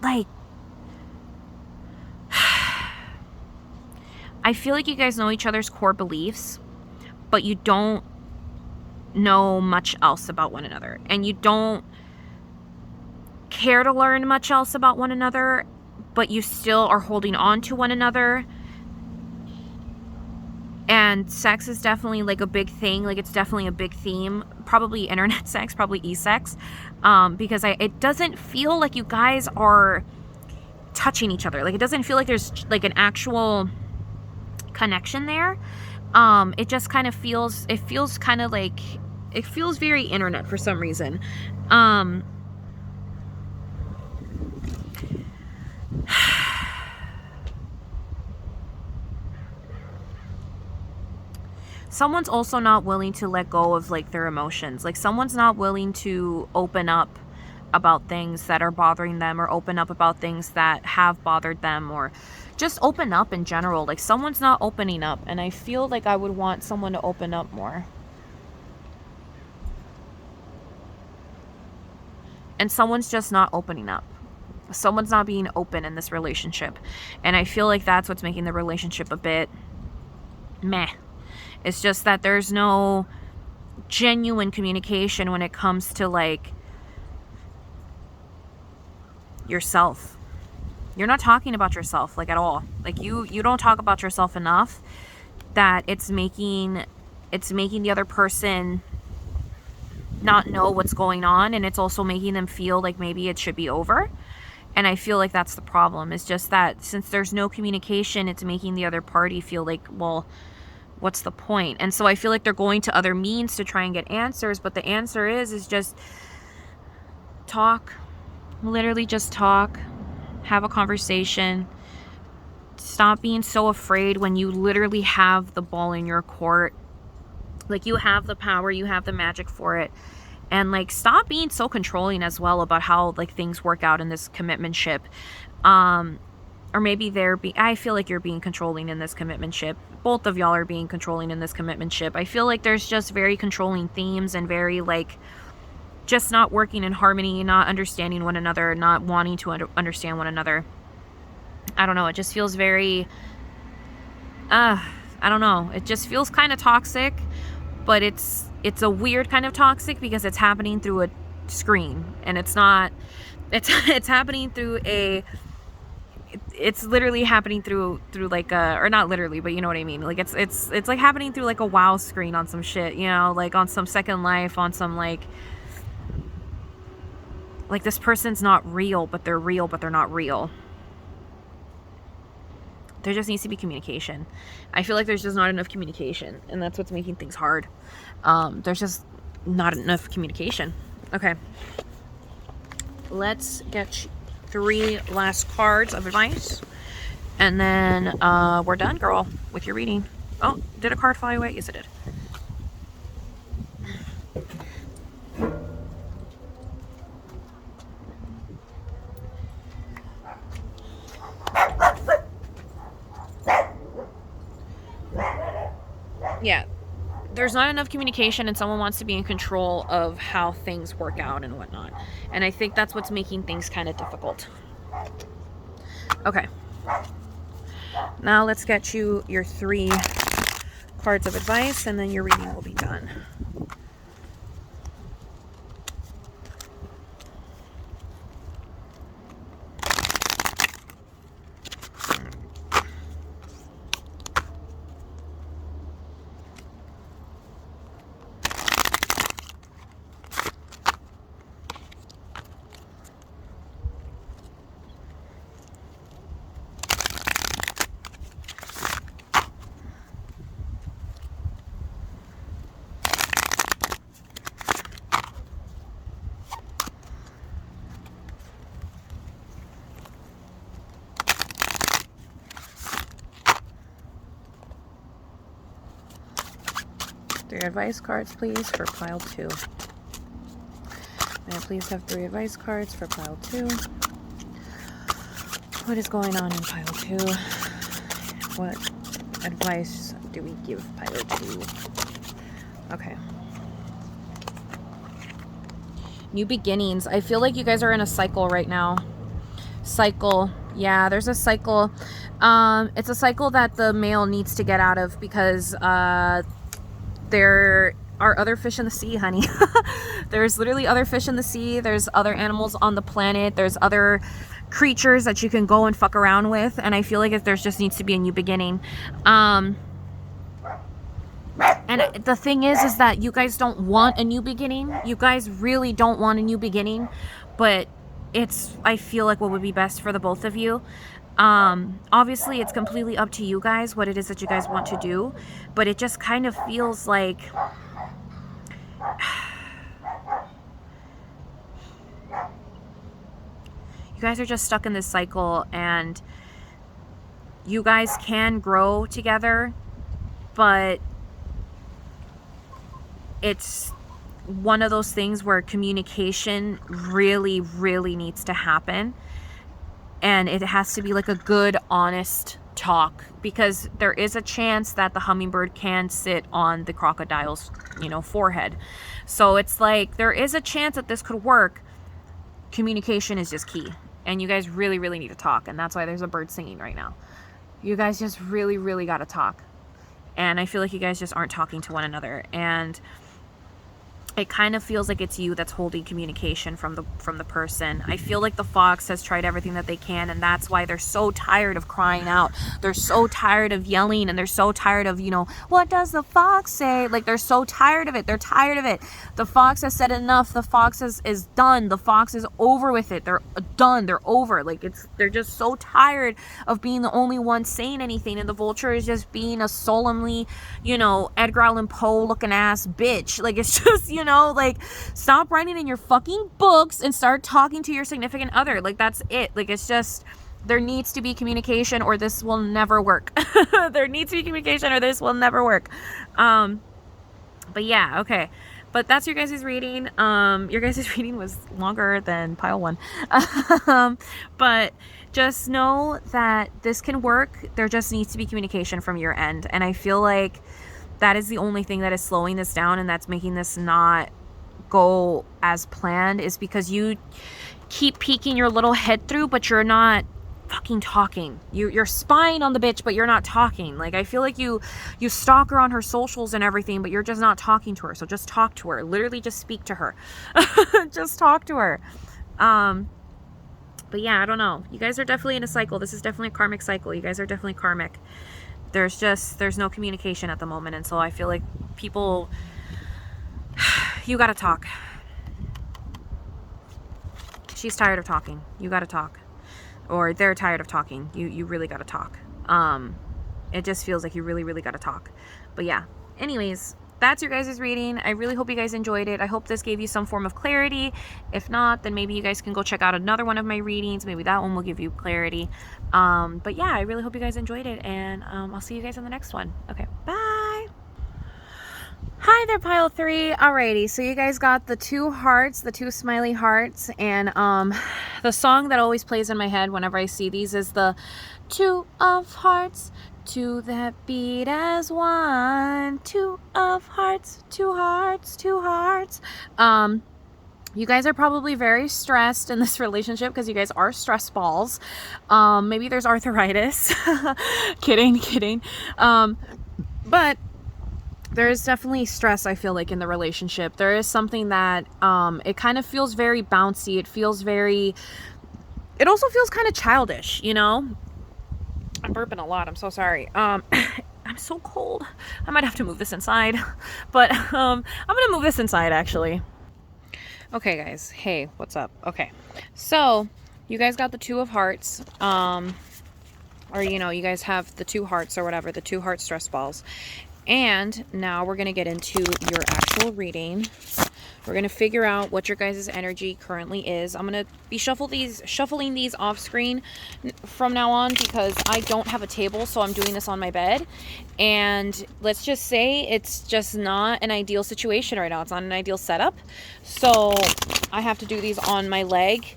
like, I feel like you guys know each other's core beliefs, but you don't know much else about one another, and you don't care to learn much else about one another, but you still are holding on to one another. And sex is definitely like a big thing. Like it's definitely a big theme. Probably internet sex, probably e-sex, because it doesn't feel like you guys are touching each other. Like it doesn't feel like there's like an actual connection there. It just kind of feels, it feels kind of like, it feels very internet for some reason. Someone's also not willing to let go of like their emotions. Like someone's not willing to open up about things that are bothering them, or open up about things that have bothered them, or just open up in general. Like someone's not opening up, and I feel like I would want someone to open up more. And someone's just not opening up. Someone's not being open in this relationship. And I feel like that's what's making the relationship a bit meh. It's just that there's no genuine communication when it comes to like yourself. You're not talking about yourself like at all. Like you don't talk about yourself enough that it's making the other person not know what's going on, and it's also making them feel like maybe it should be over. And I feel like that's the problem. It's just that since there's no communication, it's making the other party feel like, well, what's the point? And so I feel like they're going to other means to try and get answers, but the answer is just talk. Literally just talk. Have a conversation. Stop being so afraid when you literally have the ball in your court. Like you have the power, you have the magic for it. And like stop being so controlling as well about how like things work out in this commitmentship. Or maybe I feel like you're being controlling in this commitmentship. Both of y'all are being controlling in this commitmentship. I feel like there's just very controlling themes and very like just not working in harmony, not understanding one another, not wanting to understand one another. I don't know. It just feels very, I don't know. It just feels kind of toxic, but it's a weird kind of toxic because it's happening through a screen, and it's happening through it's literally happening through like or not literally, but you know what I mean. Like it's like happening through like a WoW screen on some shit, you know, like on some Second Life, on some like this person's not real, but they're real, but they're not real. There just needs to be communication. I feel like there's just not enough communication, and that's what's making things hard. There's just not enough communication. Okay. Let's get 3 last cards of advice, and then we're done, girl, with your reading. Oh, did a card fly away? Yes, it did. Yeah, there's not enough communication, and someone wants to be in control of how things work out and whatnot. And I think that's what's making things kind of difficult. Okay. Now let's get you your 3 cards of advice, and then your reading will be done. 3 advice cards, please, for pile 2? May I please have 3 advice cards for pile 2? What is going on in pile 2? What advice do we give pile 2? Okay. New beginnings. I feel like you guys are in a cycle right now. Cycle. Yeah, there's a cycle. It's a cycle that the male needs to get out of because there are other fish in the sea, honey. There's literally other fish in the sea. There's other animals on the planet. There's other creatures that you can go and fuck around with. And I feel like if there's just needs to be a new beginning. And the thing is that you guys don't want a new beginning. You guys really don't want a new beginning. But I feel like what would be best for the both of you. Obviously it's completely up to you guys what it is that you guys want to do, but it just kind of feels like you guys are just stuck in this cycle, and you guys can grow together, but it's one of those things where communication really, really needs to happen. And it has to be like a good, honest talk, because there is a chance that the hummingbird can sit on the crocodile's, forehead. So it's like, there is a chance that this could work. Communication is just key. And you guys really, really need to talk. And that's why there's a bird singing right now. You guys just really, really got to talk. And I feel like you guys just aren't talking to one another. And it kind of feels like it's you that's holding communication from the person. I feel like the fox has tried everything that they can, and that's why they're so tired of crying out. They're so tired of yelling, and they're so tired of, what does the fox say? Like, they're so tired of it. They're tired of it. The fox has said enough. The fox is done. The fox is over with it. They're done. They're over. Like, they're just so tired of being the only one saying anything, and the vulture is just being a solemnly, Edgar Allan Poe looking ass bitch. Like, it's just, like, stop writing in your fucking books and start talking to your significant other. Like, that's it. Like, it's just, there needs to be communication or this will never work. There needs to be communication or this will never work. But yeah, okay. But that's your guys' reading. Your guys' reading was longer than pile 1. But just know that this can work. There just needs to be communication from your end. And I feel like that is the only thing that is slowing this down and that's making this not go as planned, is because you keep peeking your little head through, but you're not fucking talking. You're spying on the bitch, but you're not talking. Like, I feel like you stalk her on her socials and everything, but you're just not talking to her. So just talk to her. Literally just speak to her. Just talk to her. But yeah, I don't know. You guys are definitely in a cycle. This is definitely a karmic cycle. You guys are definitely karmic. There's no communication at the moment, and so I feel like people, you gotta talk. She's tired of talking. You gotta talk. Or they're tired of talking. You really gotta talk. It just feels like you really, really gotta talk. But yeah, anyways, that's your guys' reading. I really hope you guys enjoyed it. I hope this gave you some form of clarity. If not, then maybe you guys can go check out another one of my readings. Maybe that one will give you clarity. But yeah, I really hope you guys enjoyed it, and I'll see you guys in the next one. Okay, bye. Hi there, pile 3. Alrighty, so you guys got the 2 hearts, the 2 smiley hearts, and the song that always plays in my head whenever I see these is the 2 of hearts, 2 that beat as one, 2 of hearts, 2 hearts, 2 hearts. You guys are probably very stressed in this relationship because you guys are stress balls. Maybe there's arthritis. Kidding. But there is definitely stress, I feel like, in the relationship. There is something that it kind of feels very bouncy. It also feels kind of childish, I'm burping a lot. I'm so sorry. I'm so cold. I might have to move this inside. But I'm going to move this inside, actually. Okay, guys. Hey, what's up? Okay. So, you guys got the 2 of hearts. Or, you guys have the 2 hearts or whatever. The 2 heart stress balls. And now we're going to get into your actual reading. We're going to figure out what your guys' energy currently is. I'm going to be shuffling these off screen from now on because I don't have a table, so I'm doing this on my bed. And let's just say it's just not an ideal situation right now. It's not an ideal setup. So I have to do these on my leg,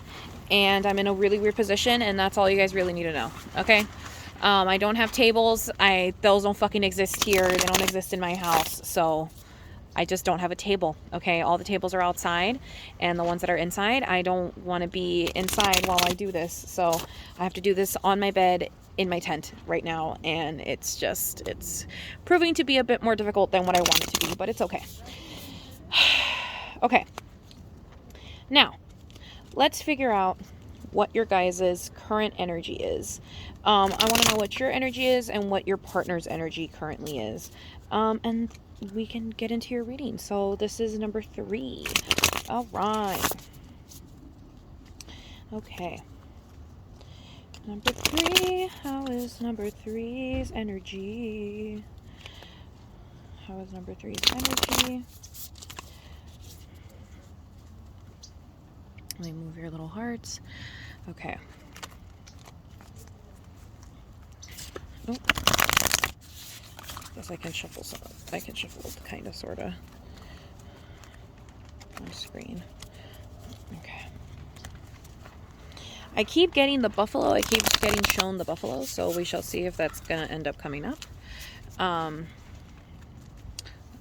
and I'm in a really weird position, and that's all you guys really need to know. Okay? I don't have tables. Those don't fucking exist here. They don't exist in my house. So I just don't have a table. Okay? All the tables are outside, and the ones that are inside, I don't want to be inside while I do this. So I have to do this on my bed in my tent right now, and it's proving to be a bit more difficult than what I want it to be, but it's okay. Okay. Now, let's figure out what your guys' current energy is. I want to know what your energy is and what your partner's energy currently is. And we can get into your reading. So this is number 3. All right. Okay. Number 3. How is number 3's energy? How is number 3's energy? Let me move your little hearts. Okay. Oh. Guess I can shuffle some. I can shuffle kind of, sort of. On screen. Okay. I keep getting the buffalo. I keep getting shown the buffalo, so we shall see if that's gonna end up coming up. Let's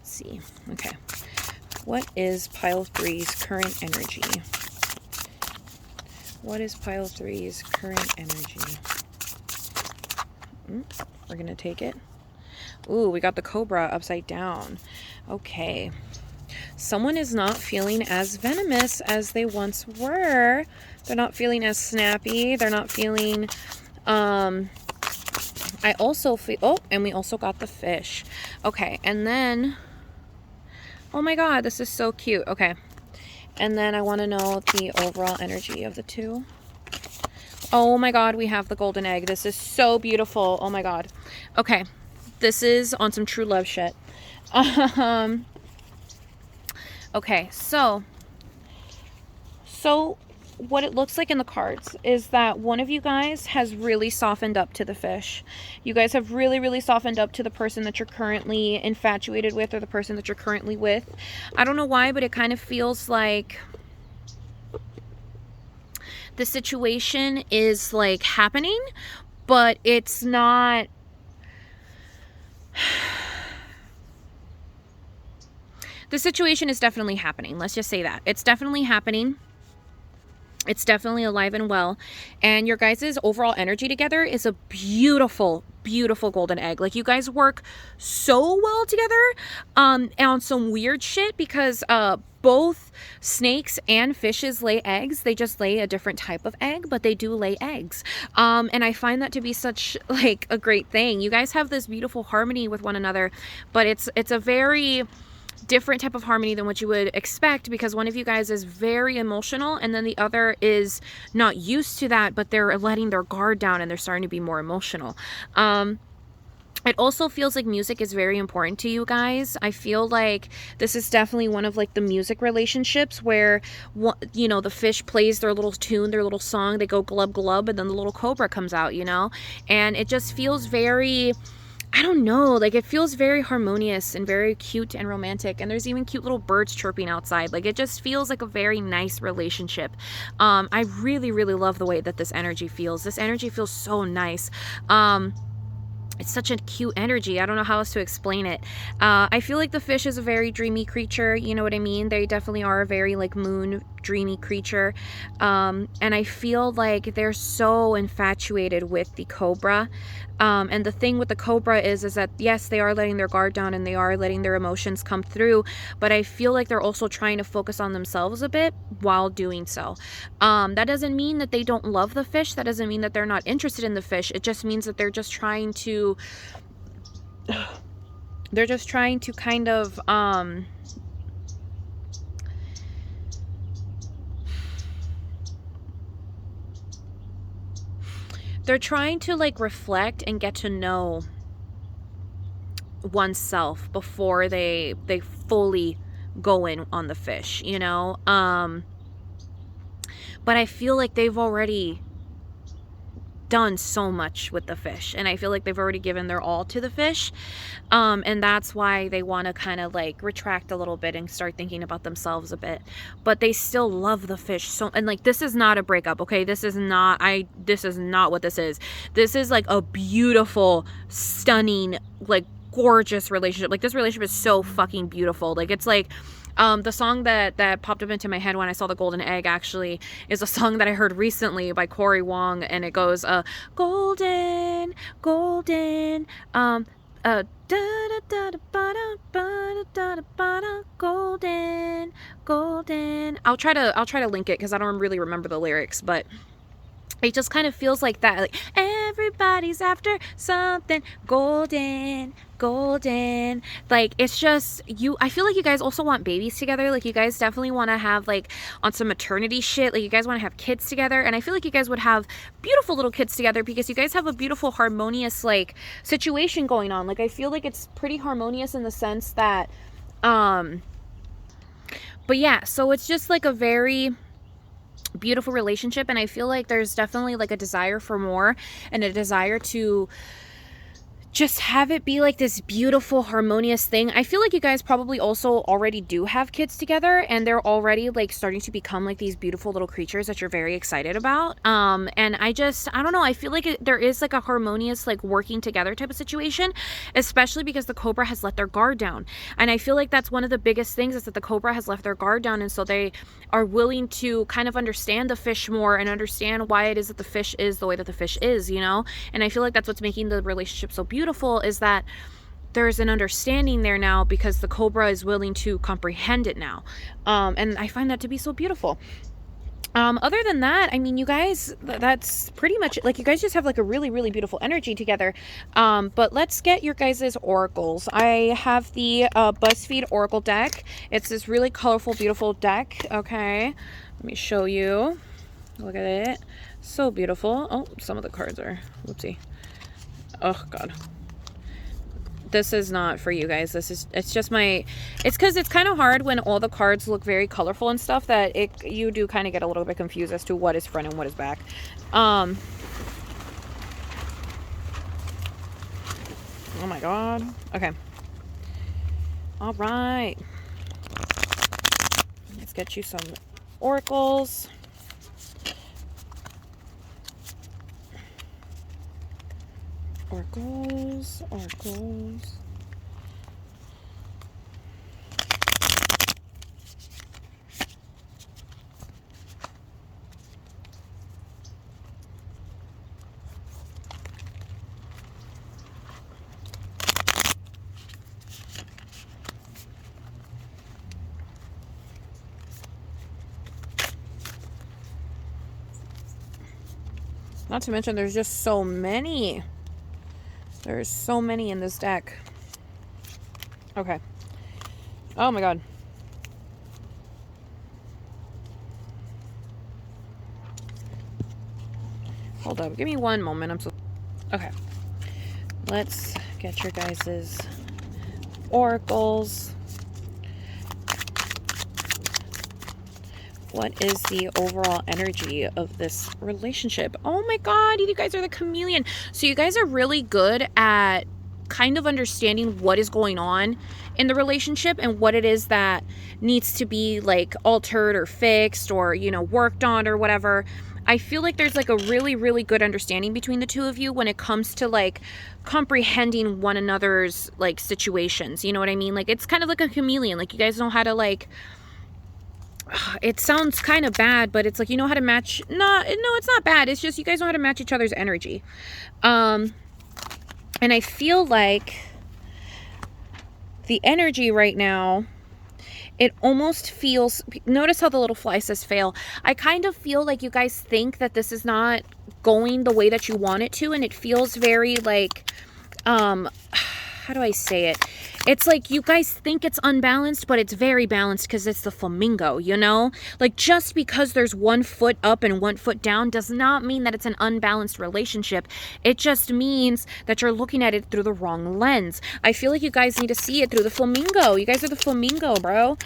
see. Okay. What is pile 3's current energy? What is pile 3's current energy? We're going to take it. Ooh, we got the cobra upside down. Okay. Someone is not feeling as venomous as they once were. They're not feeling as snappy. They're not feeling... I also feel... Oh, and we also got the fish. Okay, and then... Oh my god, this is so cute. Okay. And then I want to know the overall energy of the two. Oh my god, we have the golden egg. This is so beautiful. Oh my god. Okay. This is on some true love shit. Okay, so what it looks like in the cards is that one of you guys has really softened up to the fish. You guys have really, really softened up to the person that you're currently infatuated with, or the person that you're currently with. I don't know why, but it kind of feels like the situation is like happening, but it's not. The situation is definitely happening. Let's just say that. It's definitely happening. It's definitely alive and well. And your guys' overall energy together is a beautiful, beautiful golden egg. Like, you guys work so well together on some weird shit, because both snakes and fishes lay eggs. They just lay a different type of egg, but they do lay eggs. And I find that to be such like a great thing. You guys have this beautiful harmony with one another, but it's a very different type of harmony than what you would expect, because one of you guys is very emotional and then the other is not used to that, but they're letting their guard down and they're starting to be more emotional. It also feels like music is very important to you guys. I feel like this is definitely one of like the music relationships where, you know, the fish plays their little tune, their little song, they go glub glub, and then the little cobra comes out, you know, and it just feels very, I don't know, like it feels very harmonious and very cute and romantic, and there's even cute little birds chirping outside. Like, it just feels like a very nice relationship. I really, really love the way that this energy feels. This energy feels so nice. It's such a cute energy. I don't know how else to explain it. I feel like the fish is a very dreamy creature. You know what I mean? They definitely are a very like moon dreamy creature. And I feel like they're so infatuated with the cobra. And the thing with the cobra is that yes, they are letting their guard down and they are letting their emotions come through, but I feel like they're also trying to focus on themselves a bit while doing so. That doesn't mean that they don't love the fish. That doesn't mean that they're not interested in the fish. It just means that they're just trying to kind of they're trying to like reflect and get to know oneself before they fully going on the fish, you know? But I feel like they've already done so much with the fish, and I feel like they've already given their all to the fish, and that's why they want to kind of like retract a little bit and start thinking about themselves a bit. But they still love the fish so, and like, this is not a breakup, okay? This is not what this is. This is like a beautiful, stunning, like gorgeous relationship. Like, this relationship is so fucking beautiful. Like, it's like, the song that popped up into my head when I saw the golden egg actually is a song that I heard recently by Corey Wong, and it goes, golden, golden, da da da da ba da ba da da ba da, golden, golden. I'll try to link it because I don't really remember the lyrics, but it just kind of feels like that. Like, everybody's after something golden, golden. Like, it's just, I feel like you guys also want babies together. Like, you guys definitely want to have, like, on some maternity shit, like, you guys want to have kids together. And I feel like you guys would have beautiful little kids together because you guys have a beautiful, harmonious, like, situation going on. Like, I feel like it's pretty harmonious in the sense that, but yeah, so it's just like a very beautiful relationship, and I feel like there's definitely like a desire for more and a desire to just have it be like this beautiful, harmonious thing. I feel like you guys probably also already do have kids together, and they're already like starting to become like these beautiful little creatures that you're very excited about. And I don't know, I feel like there is like a harmonious, like, working together type of situation, especially because the Cobra has let their guard down. And I feel like that's one of the biggest things, is that the Cobra has left their guard down, and so they are willing to kind of understand the fish more and understand why it is that the fish is the way that the fish is, you know? And I feel like that's what's making the relationship so beautiful, is that there's an understanding there now because the Cobra is willing to comprehend it now. And I find that to be so beautiful. Other than that, I mean, you guys, that's pretty much it. Like, you guys just have like a really, really beautiful energy together. But let's get your guys' oracles. I have the BuzzFeed Oracle deck. It's this really colorful, beautiful deck. Okay, let me show you. Look at it. So beautiful. Oh, some of the cards are, whoopsie. Oh, God. This is not for you guys. It's just it's because it's kind of hard when all the cards look very colorful and stuff, that you do kind of get a little bit confused as to what is front and what is back. Oh my God. Okay. All right. Let's get you some oracles. Oracles. Not to mention, there's just so many. There's so many in this deck. Okay. Oh my God. Hold up. Give me one moment. Okay. Let's get your guys' oracles. What is the overall energy of this relationship? Oh my God, you guys are the chameleon. So you guys are really good at kind of understanding what is going on in the relationship and what it is that needs to be like altered or fixed or, you know, worked on or whatever. I feel like there's like a really, really good understanding between the two of you when it comes to like comprehending one another's like situations. You know what I mean? Like, it's kind of like a chameleon. Like, you guys know how to like, it sounds kind of bad, but it's like, you know how to match. No, it's not bad. It's just you guys know how to match each other's energy. And I feel like the energy right now, it almost feels, notice how the little fly says fail. I kind of feel like you guys think that this is not going the way that you want it to, and it feels very like, how do I say it? It's like you guys think it's unbalanced, but it's very balanced because it's the flamingo, you know? Like, just because there's one foot up and one foot down does not mean that it's an unbalanced relationship. It just means that you're looking at it through the wrong lens. I feel like you guys need to see it through the flamingo. You guys are the flamingo, bro.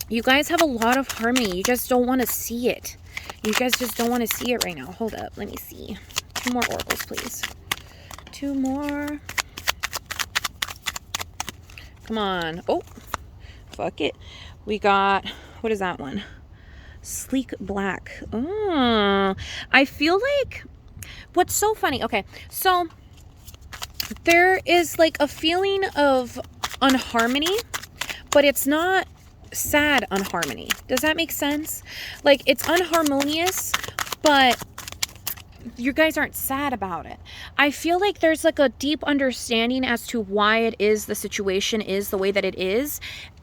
You guys have a lot of harmony. You just don't want to see it. You guys just don't want to see it right now. Hold up. Let me see. 2 more oracles, please. 2 more. Come on. Oh, fuck it. We got, what is that one? Sleek black. Oh, I feel like, what's so funny. Okay, so there is like a feeling of unharmony, but it's not sad unharmony. Does that make sense? Like, it's unharmonious, but you guys aren't sad about it. I feel like there's like a deep understanding as to why it is the situation is the way that it is,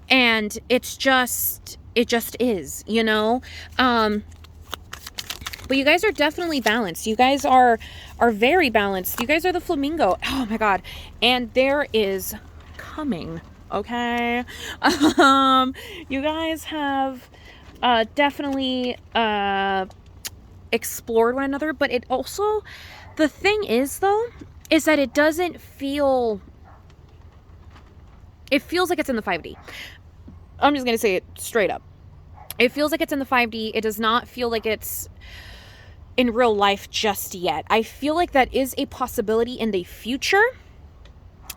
and it just is, you know. But you guys are definitely balanced. You guys are very balanced. You guys are the flamingo. Oh my god. And there is coming, okay? You guys have definitely explored one another, but it also, the thing is though, is that it doesn't feel, it feels like it's in the 5D. I'm just gonna say it straight up. It feels like it's in the 5D. It does not feel like it's in real life just yet. I feel like that is a possibility in the future.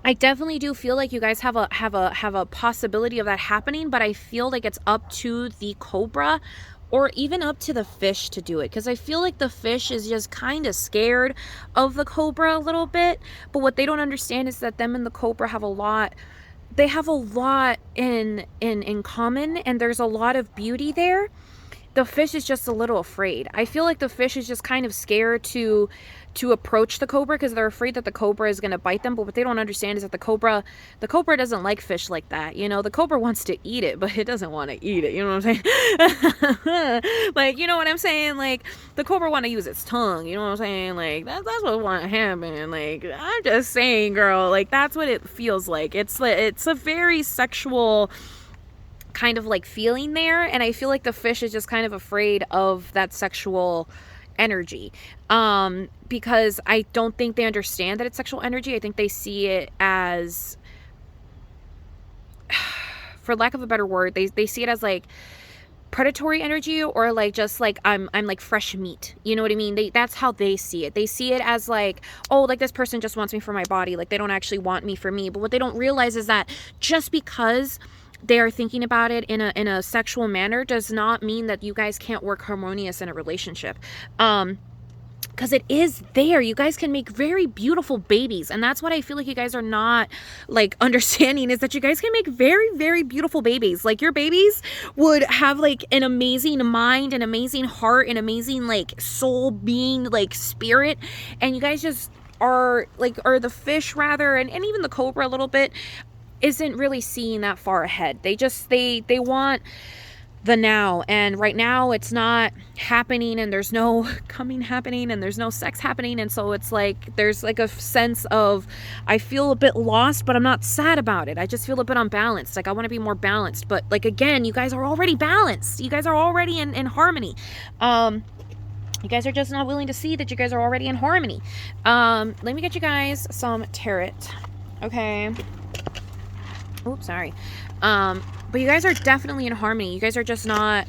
I definitely do feel like you guys have a possibility of that happening, but I feel like it's up to the cobra or even up to the fish to do it, because I feel like the fish is just kind of scared of the cobra a little bit. But what they don't understand is that them and the cobra have a lot, they have a lot in common, and there's a lot of beauty there. The fish is just a little afraid. I feel like the fish is just kind of scared to approach the cobra because they're afraid that the cobra is going to bite them. But what they don't understand is that the cobra doesn't like fish like that. You know, the cobra wants to eat it, but it doesn't want to eat it. You know what I'm saying? Like, you know what I'm saying? Like, the cobra want to use its tongue. You know what I'm saying? Like, that's what want to happen. Like, I'm just saying, girl. Like, that's what it feels like. It's a very sexual kind of like feeling there, and I feel like the fish is just kind of afraid of that sexual energy, because I don't think they understand that it's sexual energy. I think they see it as, for lack of a better word, they see it as like predatory energy, or like just like I'm like fresh meat, you know what I mean? That's how they see it. They see it as like, oh, like this person just wants me for my body, like they don't actually want me for me. But what they don't realize is that just because they are thinking about it in a sexual manner does not mean that you guys can't work harmonious in a relationship. Because it is there. You guys can make very beautiful babies. And that's what I feel like you guys are not like understanding, is that you guys can make very, very beautiful babies. Like, your babies would have like an amazing mind, an amazing heart, an amazing like soul being, like spirit. And you guys just are like, or the fish rather, and even the cobra a little bit, isn't really seeing that far ahead. They want the now, and right now it's not happening, and there's no coming happening, and there's no sex happening. And so it's like there's like a sense of, I feel a bit lost, but I'm not sad about it. I just feel a bit unbalanced. Like, I want to be more balanced. But like, again, you guys are already balanced. You guys are already in harmony. You guys are just not willing to see that you guys are already in harmony. Let me get you guys some tarot. Okay. Oops, sorry. But you guys are definitely in harmony. You guys are just not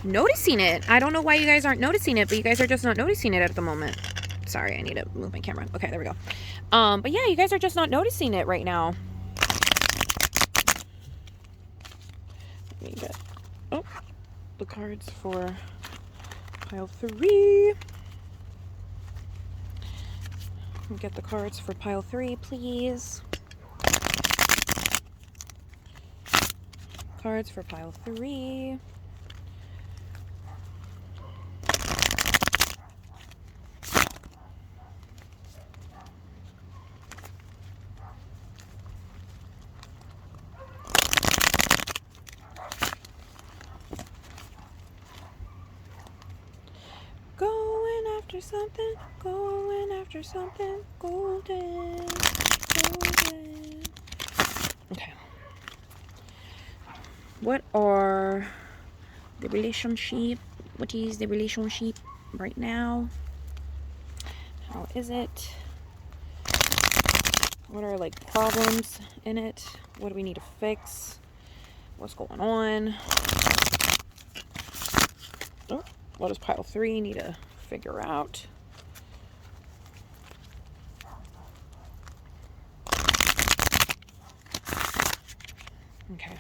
noticing it. I don't know why you guys aren't noticing it, but you guys are just not noticing it at the moment. Sorry, I need to move my camera. Okay, there we go. But yeah, you guys are just not noticing it right now. Let me get, oh, the cards for pile 3. Let me get the cards for pile 3, please. Cards for pile 3. Going after something golden, golden. What are the relationship? What is the relationship right now? How is it? What are like problems in it? What do we need to fix? What's going on? Oh, what does pile 3 need to figure out? Okay.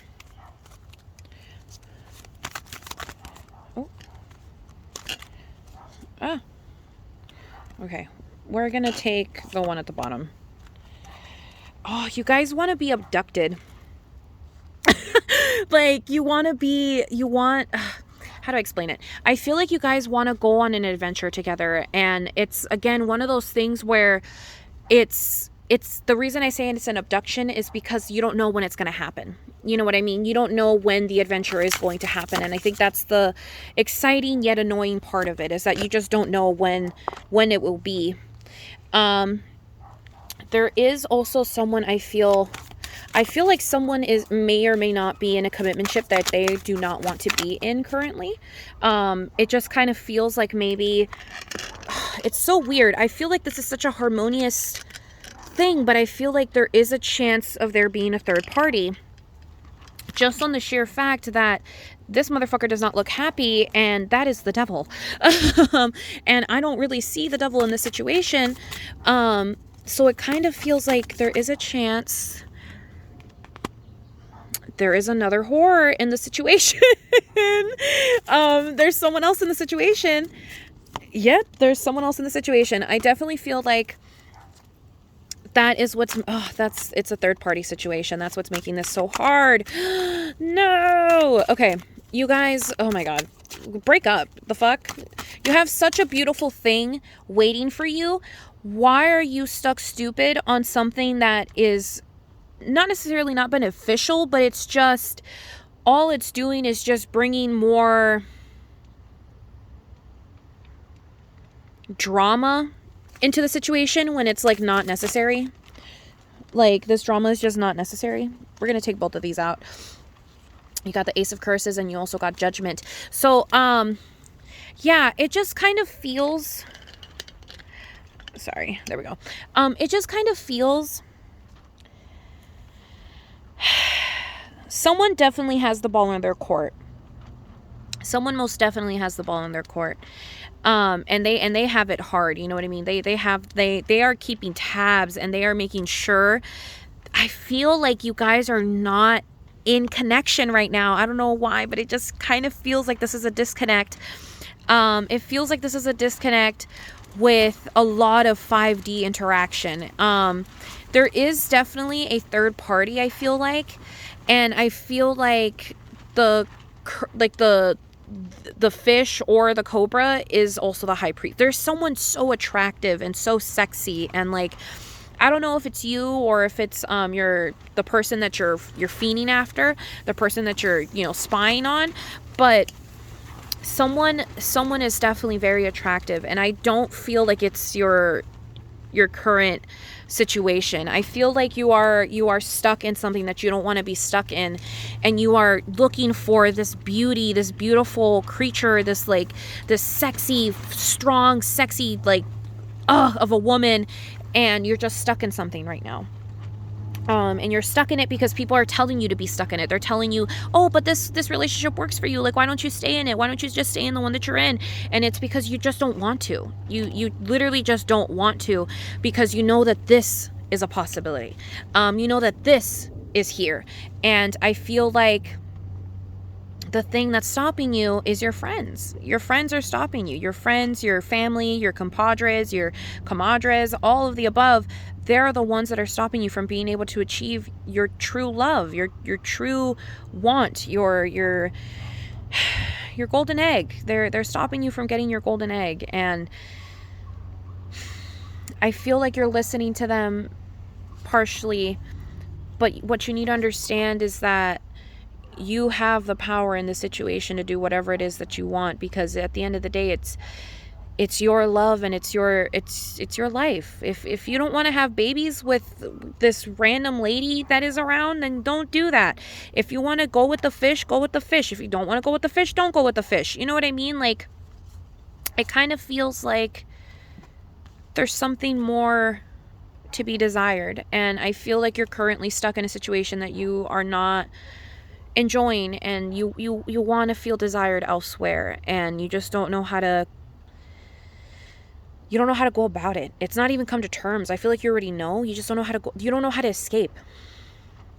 Oh. Ah. Okay. We're going to take the one at the bottom. Oh, you guys want to be abducted. Like, you want, how do I explain it? I feel like you guys want to go on an adventure together. And it's, again, one of those things where it's the reason I say it's an abduction is because you don't know when it's going to happen. You know what I mean? You don't know when the adventure is going to happen. And I think that's the exciting yet annoying part of it, is that you just don't know when it will be. There is also someone I feel like someone may or may not be in a commitmentship that they do not want to be in currently. It just kind of feels like maybe it's so weird. I feel like this is such a harmonious thing, but I feel like there is a chance of there being a third party, just on the sheer fact that this motherfucker does not look happy, and that is the devil. And I don't really see the devil in this situation. So it kind of feels like there is a chance there is another whore in the situation. There's someone else in the situation. Yep, there's someone else in the situation. I definitely feel like that is what's, it's a third party situation. That's what's making this so hard. No. Okay, you guys, oh my God, break up. The fuck? You have such a beautiful thing waiting for you. Why are you stuck stupid on something that is not necessarily not beneficial, but it's just, all it's doing is just bringing more drama into the situation when it's like not necessary. Like, this drama is just not necessary. We're gonna take both of these out. You got the Ace of Curses and you also got Judgment. So yeah, it just kind of feels, sorry, there we go. It just kind of feels, someone definitely has the ball in their court. Someone most definitely has the ball in their court. And they have it hard, you know what I mean? They are keeping tabs, and they are making sure. I feel like you guys are not in connection right now. I don't know why, but it just kind of feels like this is a disconnect. It feels like this is a disconnect with a lot of 5D interaction. There is definitely a third party, I feel like, and I feel like the fish or the cobra is also the high priest. There's someone so attractive and so sexy, and like, I don't know if it's you or if it's the person that you're fiending after, the person that you're, you know, spying on, but someone is definitely very attractive, and I don't feel like it's your current situation. I feel like you are stuck in something that you don't want to be stuck in, and you are looking for this beauty, this beautiful creature, this sexy, strong, sexy, like, of a woman, and you're just stuck in something right now. And you're stuck in it because people are telling you to be stuck in it. They're telling you, oh, but this relationship works for you. Like, why don't you stay in it? Why don't you just stay in the one that you're in? And it's because you just don't want to. You literally just don't want to, because you know that this is a possibility. You know that this is here. And I feel like the thing that's stopping you is your friends. Your friends are stopping you. Your friends, your family, your compadres, your comadres, all of the above. They're the ones that are stopping you from being able to achieve your true love, your true want, your golden egg. They're stopping you from getting your golden egg. And I feel like you're listening to them partially, but what you need to understand is that you have the power in the situation to do whatever it is that you want, because at the end of the day, it's your love and it's your life. If you don't want to have babies with this random lady that is around, then don't do that. If you want to go with the fish, go with the fish. If you don't want to go with the fish, don't go with the fish. You know what I mean? Like, it kind of feels like there's something more to be desired, and I feel like you're currently stuck in a situation that you are not enjoying, and you want to feel desired elsewhere, and you just don't know how to go about it. It's not even come to terms. I feel like you already know. You just don't know how to go. You don't know how to escape.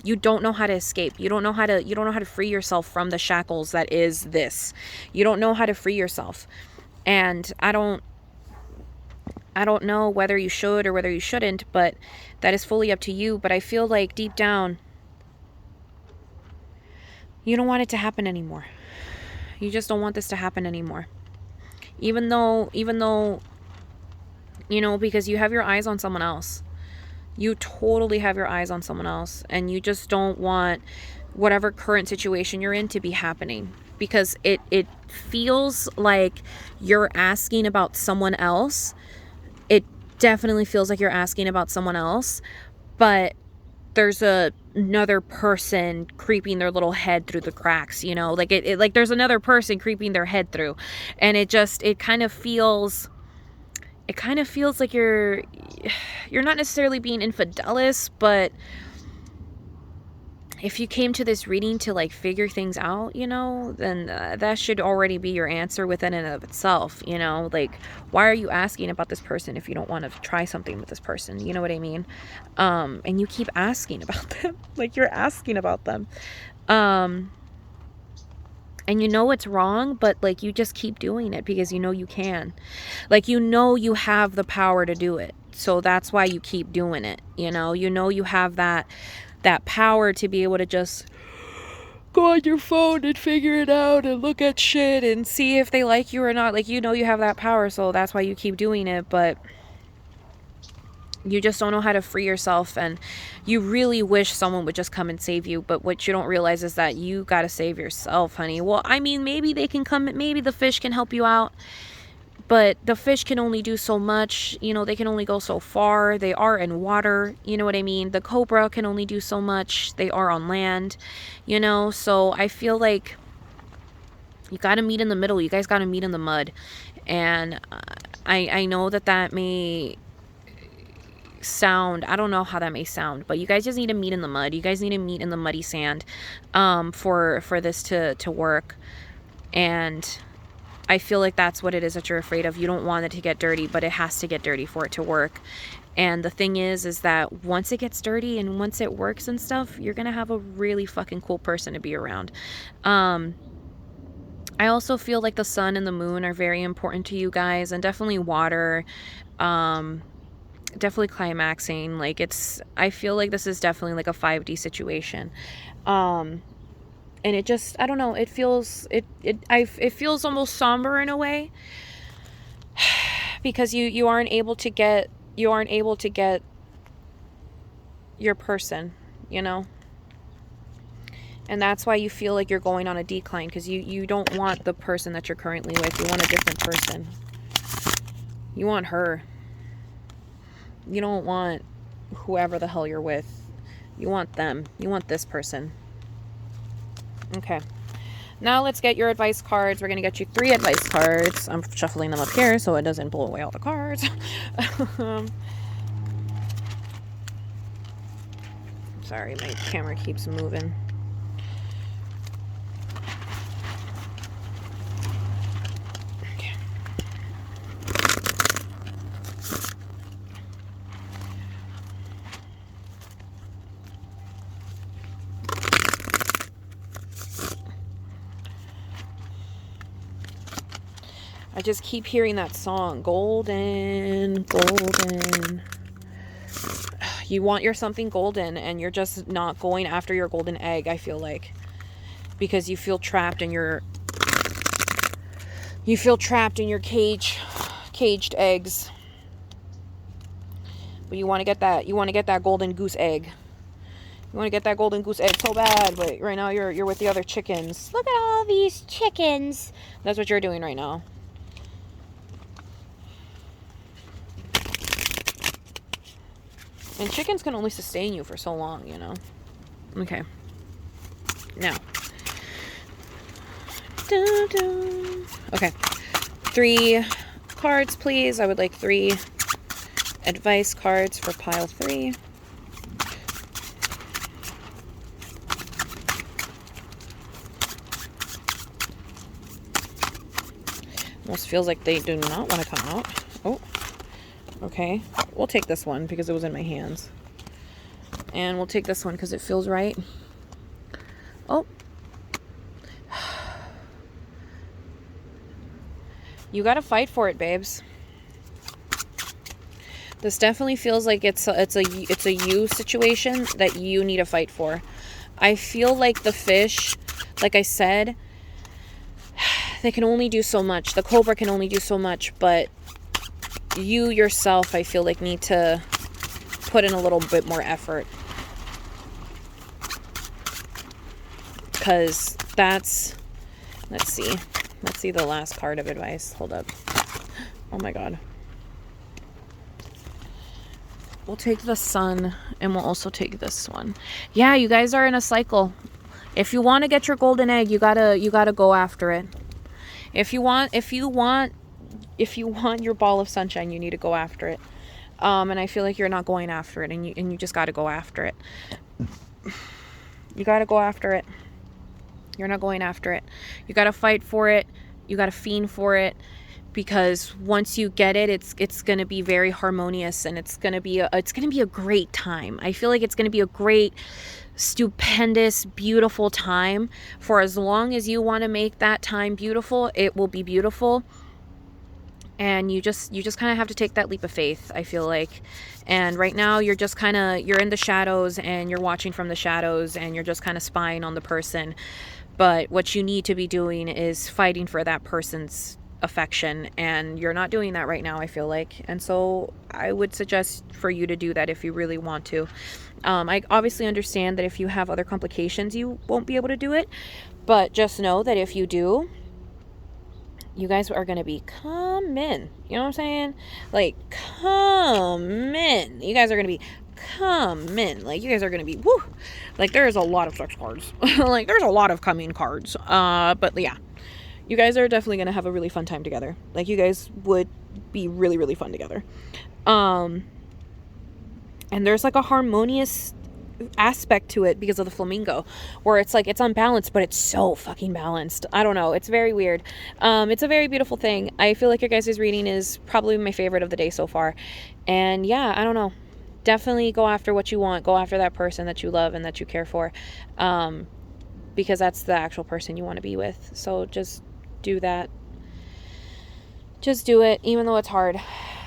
You don't know how to escape. You don't know how to free yourself from the shackles that is this. You don't know how to free yourself. And I don't know whether you should or whether you shouldn't, but that is fully up to you. But I feel like deep down, you don't want it to happen anymore. You just don't want this to happen anymore. Even though, you know, because you have your eyes on someone else. You totally have your eyes on someone else, and you just don't want whatever current situation you're in to be happening, because it feels like you're asking about someone else. It definitely feels like you're asking about someone else, but there's another person creeping their little head through the cracks, you know, like it like there's another person creeping their head through, and it kind of feels like you're not necessarily being infidelis, but if you came to this reading to like figure things out, you know, then that should already be your answer within and of itself, you know, like, why are you asking about this person if you don't want to try something with this person? You know what I mean? And you keep asking about them, like you're asking about them. And you know it's wrong, but like you just keep doing it because you know you can. Like, you know you have the power to do it. So that's why you keep doing it, you know? You know you have that power to be able to just go on your phone and figure it out and look at shit and see if they like you or not. Like, you know you have that power, so that's why you keep doing it, but you just don't know how to free yourself, and you really wish someone would just come and save you, but what you don't realize is that you got to save yourself, honey. Well, I mean, maybe they can come, maybe the fish can help you out, but the fish can only do so much, you know, they can only go so far. They are in water, you know what I mean? The cobra can only do so much. They are on land, you know? So I feel like you got to meet in the middle. You guys got to meet in the mud. And I know that may sound, I don't know how that may sound, but you guys just need to meet in the mud. You guys need to meet in the muddy sand for this to work. And I feel like that's what it is that you're afraid of. You don't want it to get dirty, but it has to get dirty for it to work. And the thing is that once it gets dirty and once it works and stuff, you're gonna have a really fucking cool person to be around. I also feel like the sun and the moon are very important to you guys, and definitely water. Definitely climaxing. Like, I feel like this is definitely like a 5D situation. And it just, I don't know, it feels almost somber in a way, because you aren't able to get your person, you know? And that's why you feel like you're going on a decline, because you don't want the person that you're currently with. You want a different person. You want her. You don't want whoever the hell you're with. You want them. You want this person. Okay. Now let's get your advice cards. We're going to get you 3 advice cards. I'm shuffling them up here so it doesn't blow away all the cards. Sorry, my camera keeps moving. Okay. I just keep hearing that song, golden, golden. You want your something golden, and you're just not going after your golden egg, I feel like. Because you feel trapped in your caged eggs. But you want to get that golden goose egg. You want to get that golden goose egg so bad, but right now you're with the other chickens. Look at all these chickens. That's what you're doing right now. And chickens can only sustain you for so long, you know. Okay. Now. Okay. 3 cards, please. I would like 3 advice cards for pile 3. Almost feels like they do not want to come out. Oh. Okay. We'll take this one because it was in my hands. And we'll take this one because it feels right. Oh. You gotta fight for it, babes. This definitely feels like it's a you situation that you need to fight for. I feel like the fish, like I said, they can only do so much. The cobra can only do so much, but you yourself, I feel like, need to put in a little bit more effort. Because that's, let's see the last card of advice. Hold up. Oh my God. We'll take the sun, and we'll also take this one. Yeah, you guys are in a cycle. If you want to get your golden egg, you gotta go after it. If you want your ball of sunshine, you need to go after it. And I feel like you're not going after it, and you just gotta go after it. You gotta go after it. You're not going after it. You gotta fight for it. You gotta fiend for it. Because once you get it, it's gonna be very harmonious, and it's gonna be a great time. I feel like it's gonna be a great, stupendous, beautiful time. For as long as you want to make that time beautiful, it will be beautiful. And you just kind of have to take that leap of faith, I feel like. And right now you're in the shadows, and you're watching from the shadows, and you're just kind of spying on the person. But what you need to be doing is fighting for that person's affection, and you're not doing that right now, I feel like. And so I would suggest for you to do that if you really want to. I obviously understand that if you have other complications, you won't be able to do it, but just know that if you do, you guys are going to be coming. You know what I'm saying? Like, come in. You guys are going to be come in. Like, you guys are going to be, woo. Like, there's a lot of sex cards. Like, there's a lot of coming cards. But yeah. You guys are definitely going to have a really fun time together. Like, you guys would be really, really fun together. And there's like a harmonious aspect to it because of the flamingo, where it's like, it's unbalanced, but it's so fucking balanced. I don't know. It's very weird. It's a very beautiful thing. I feel like your guys' reading is probably my favorite of the day so far. And yeah, I don't know. Definitely go after what you want. Go after that person that you love and that you care for. Because that's the actual person you want to be with. So just do that. Just do it, even though it's hard.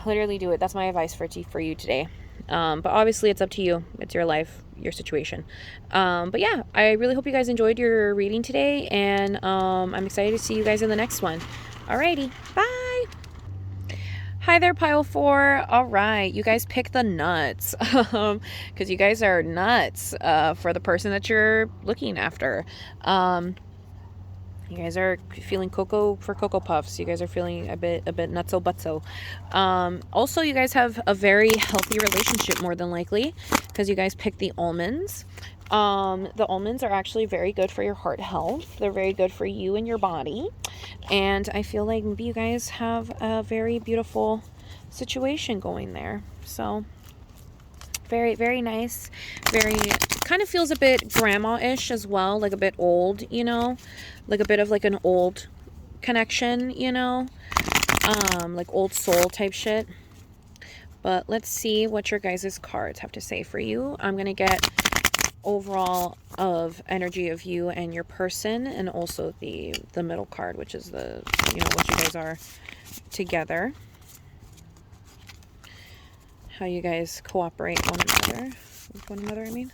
Literally do it. That's my advice for you today. But obviously it's up to you. It's your life, your situation. But yeah, I really hope you guys enjoyed your reading today, and I'm excited to see you guys in the next one. Alrighty, bye. Hi there, pile 4. All right, you guys pick the nuts because you guys are nuts for the person that you're looking after. You guys are feeling Cocoa Puffs. You guys are feeling a bit nutso butso. Also, you guys have a very healthy relationship, more than likely, because you guys picked the almonds. The almonds are actually very good for your heart health. They're very good for you and your body. And I feel like maybe you guys have a very beautiful situation going there. So very, very nice. Very, kind of feels a bit grandma-ish as well, like a bit old, you know, like a bit of like an old connection, you know, like old soul type shit. But let's see what your guys' cards have to say for you. I'm going to get overall of energy of you and your person, and also the middle card, which is the, you know, what you guys are together. How you guys cooperate with one another, I mean.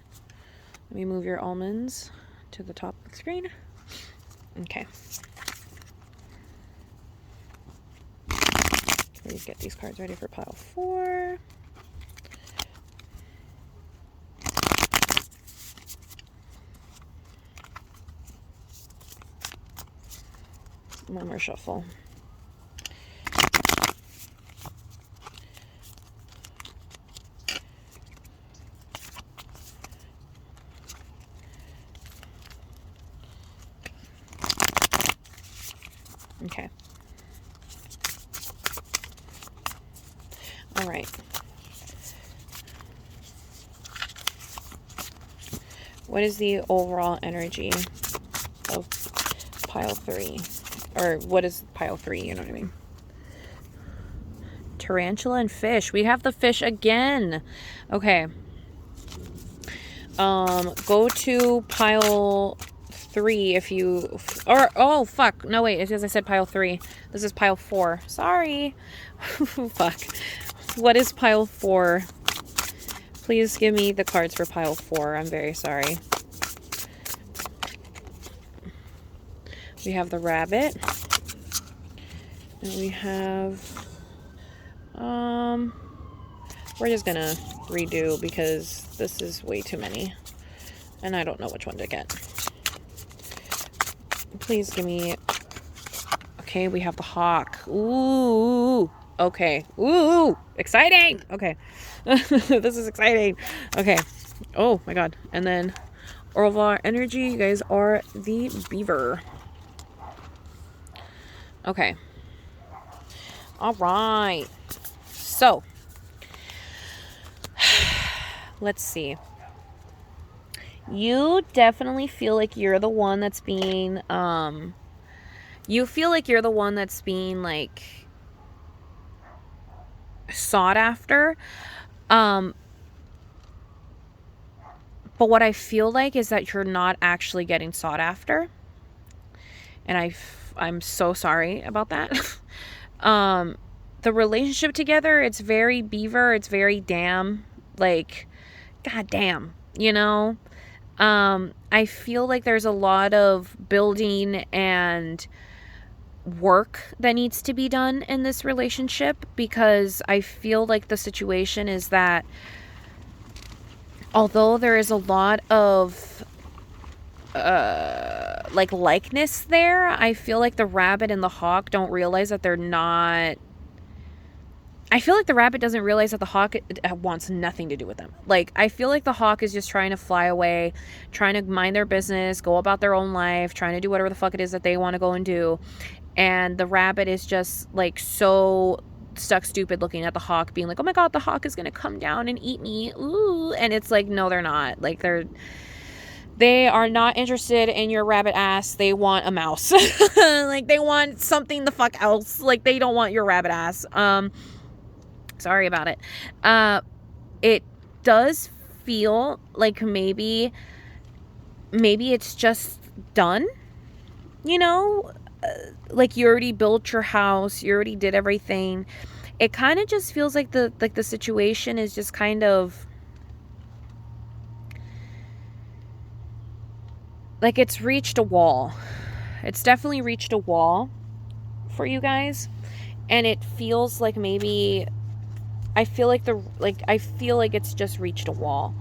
Let me move your almonds to the top of the screen. Okay. Please get these cards ready for pile 4. One more shuffle. Okay. All right. What is the overall energy of pile 3? Or what is pile 3? You know what I mean? Tarantula and fish. We have the fish again. Okay. Go to pile 3 if you... Or, oh, fuck. No, wait. It's because I said pile 3. This is pile 4. Sorry. Fuck. What is pile 4? Please give me the cards for pile 4. I'm very sorry. We have the rabbit. And we have... We're just gonna redo because this is way too many. And I don't know which one to get. Please give me... Okay, we have the hawk. Ooh. Okay. Ooh. Exciting. Okay. This is exciting. Okay. Oh my god. And then overall energy, you guys are the beaver. Okay. All right. So, let's see. You definitely feel like you're the one that's being, you feel like you're the one that's being, like, sought after. But what I feel like is that you're not actually getting sought after. And I'm so sorry about that. The relationship together, it's very beaver, it's very damn, like, goddamn, you know? I feel like there's a lot of building and work that needs to be done in this relationship, because I feel like the situation is that although there is a lot of like likeness there, I feel like the rabbit and the hawk don't realize that they're not... I feel like the rabbit doesn't realize that the hawk wants nothing to do with them. Like, I feel like the hawk is just trying to fly away, trying to mind their business, go about their own life, trying to do whatever the fuck it is that they want to go and do. And the rabbit is just, like, so stuck stupid looking at the hawk, being like, oh my god, the hawk is going to come down and eat me. Ooh. And it's like, no, they're not. Like, they are not interested in your rabbit ass. They want a mouse. Like, they want something the fuck else. Like, they don't want your rabbit ass. Sorry about it. It does feel like maybe it's just done, you know? Like, you already built your house, you already did everything. It kind of just feels like the situation is just kind of like it's reached a wall. It's definitely reached a wall for you guys, and it feels like maybe... I feel like it's just reached a wall.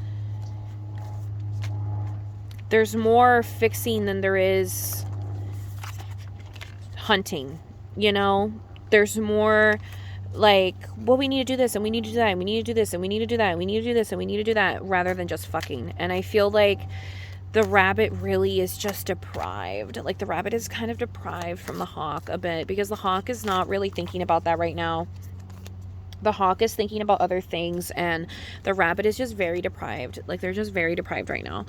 There's more fixing than there is hunting, you know? There's more like, well, we need to do this and we need to do that and we need to do this and we need to do that and we need to do this and we need to do that, rather than just fucking. And I feel like the rabbit really is just deprived. Like, the rabbit is kind of deprived from the hawk a bit, because the hawk is not really thinking about that right now. The hawk is thinking about other things, and the rabbit is just very deprived. Like, they're just very deprived right now.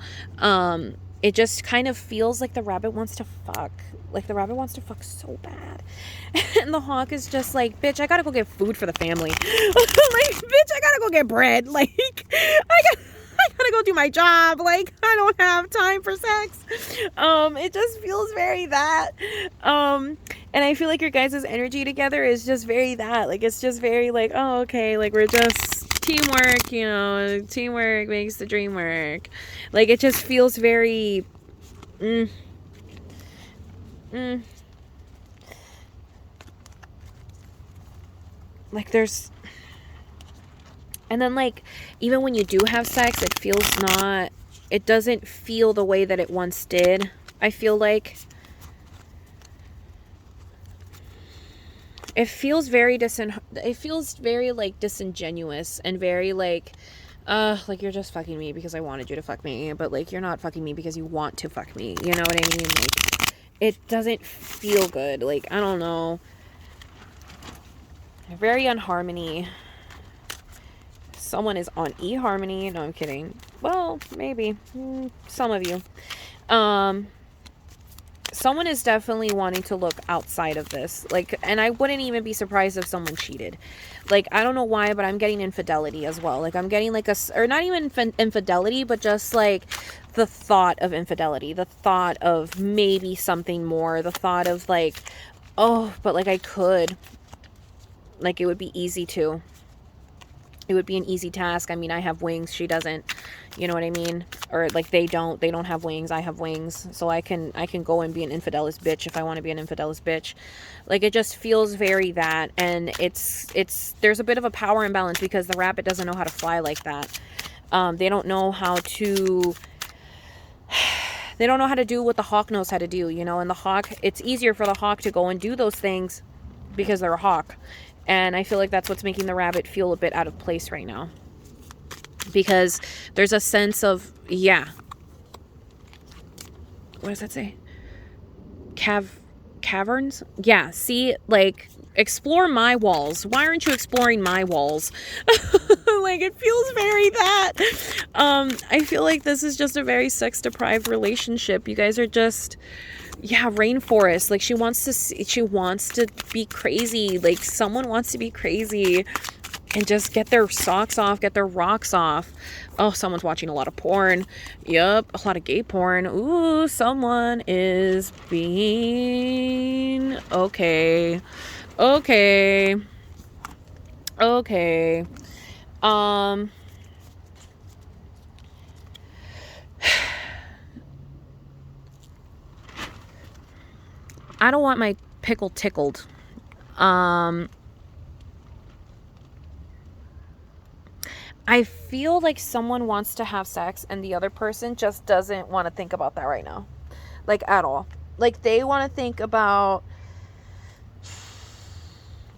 It just kind of feels like the rabbit wants to fuck. Like, the rabbit wants to fuck so bad. And the hawk is just like, bitch, I gotta go get food for the family. Like, bitch, I gotta go get bread. Like, I gotta go do my job. Like, I don't have time for sex. It just feels very that. And I feel like your guys' energy together is just very that. Like, it's just very like, oh, okay, like, we're just teamwork, you know, teamwork makes the dream work. Like, it just feels very, like, there's, and then, like, even when you do have sex, it doesn't feel the way that it once did. I feel like it feels very like disingenuous and very like you're just fucking me because I wanted you to fuck me, but like, you're not fucking me because you want to fuck me, you know what I mean? Like, it doesn't feel good. Like, I don't know. Very unharmony. Someone is on eHarmony. No, I'm kidding. Well, maybe. Some of you. Someone is definitely wanting to look outside of this. Like, and I wouldn't even be surprised if someone cheated. Like, I don't know why, but I'm getting infidelity as well. Like, I'm getting like or not even infidelity, but just like the thought of infidelity. The thought of maybe something more. The thought of like, oh, but like I could. Like, it would be easy to. It would be an easy task. I mean, I have wings. She doesn't. You know what I mean? Or like they don't have wings. I have wings. So I can go and be an infidelis bitch if I want to be an infidelis bitch. Like, it just feels very that. And there's a bit of a power imbalance because the rabbit doesn't know how to fly like that. They don't know how to do what the hawk knows how to do, you know? And the hawk, it's easier for the hawk to go and do those things because they're a hawk. And I feel like that's what's making the rabbit feel a bit out of place right now. Because there's a sense of, yeah. What does that say? Caverns? Yeah, see, like, explore my walls. Why aren't you exploring my walls? Like, it feels very that. I feel like this is just a very sex-deprived relationship. You guys are just... yeah, rainforest. Like, she wants to be crazy. Like, someone wants to be crazy and just get their socks off, get their rocks off. Oh, someone's watching a lot of porn. Yup, a lot of gay porn. Ooh, someone is being okay. I don't want my pickle tickled. I feel like someone wants to have sex and the other person just doesn't want to think about that right now. Like, at all. Like, they want to think about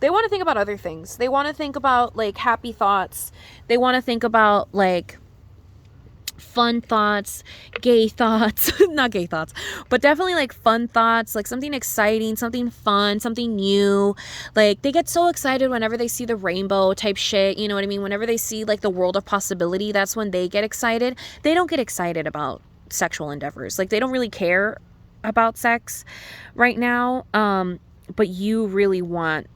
other things. They want to think about, like, happy thoughts. They want to think about, like, fun thoughts, gay thoughts, not gay thoughts, but definitely like fun thoughts, like something exciting, something fun, something new. Like, they get so excited whenever they see the rainbow type shit, you know what I mean? Whenever they see like the world of possibility, that's when they get excited. They don't get excited about sexual endeavors. Like, they don't really care about sex right now. But you really want,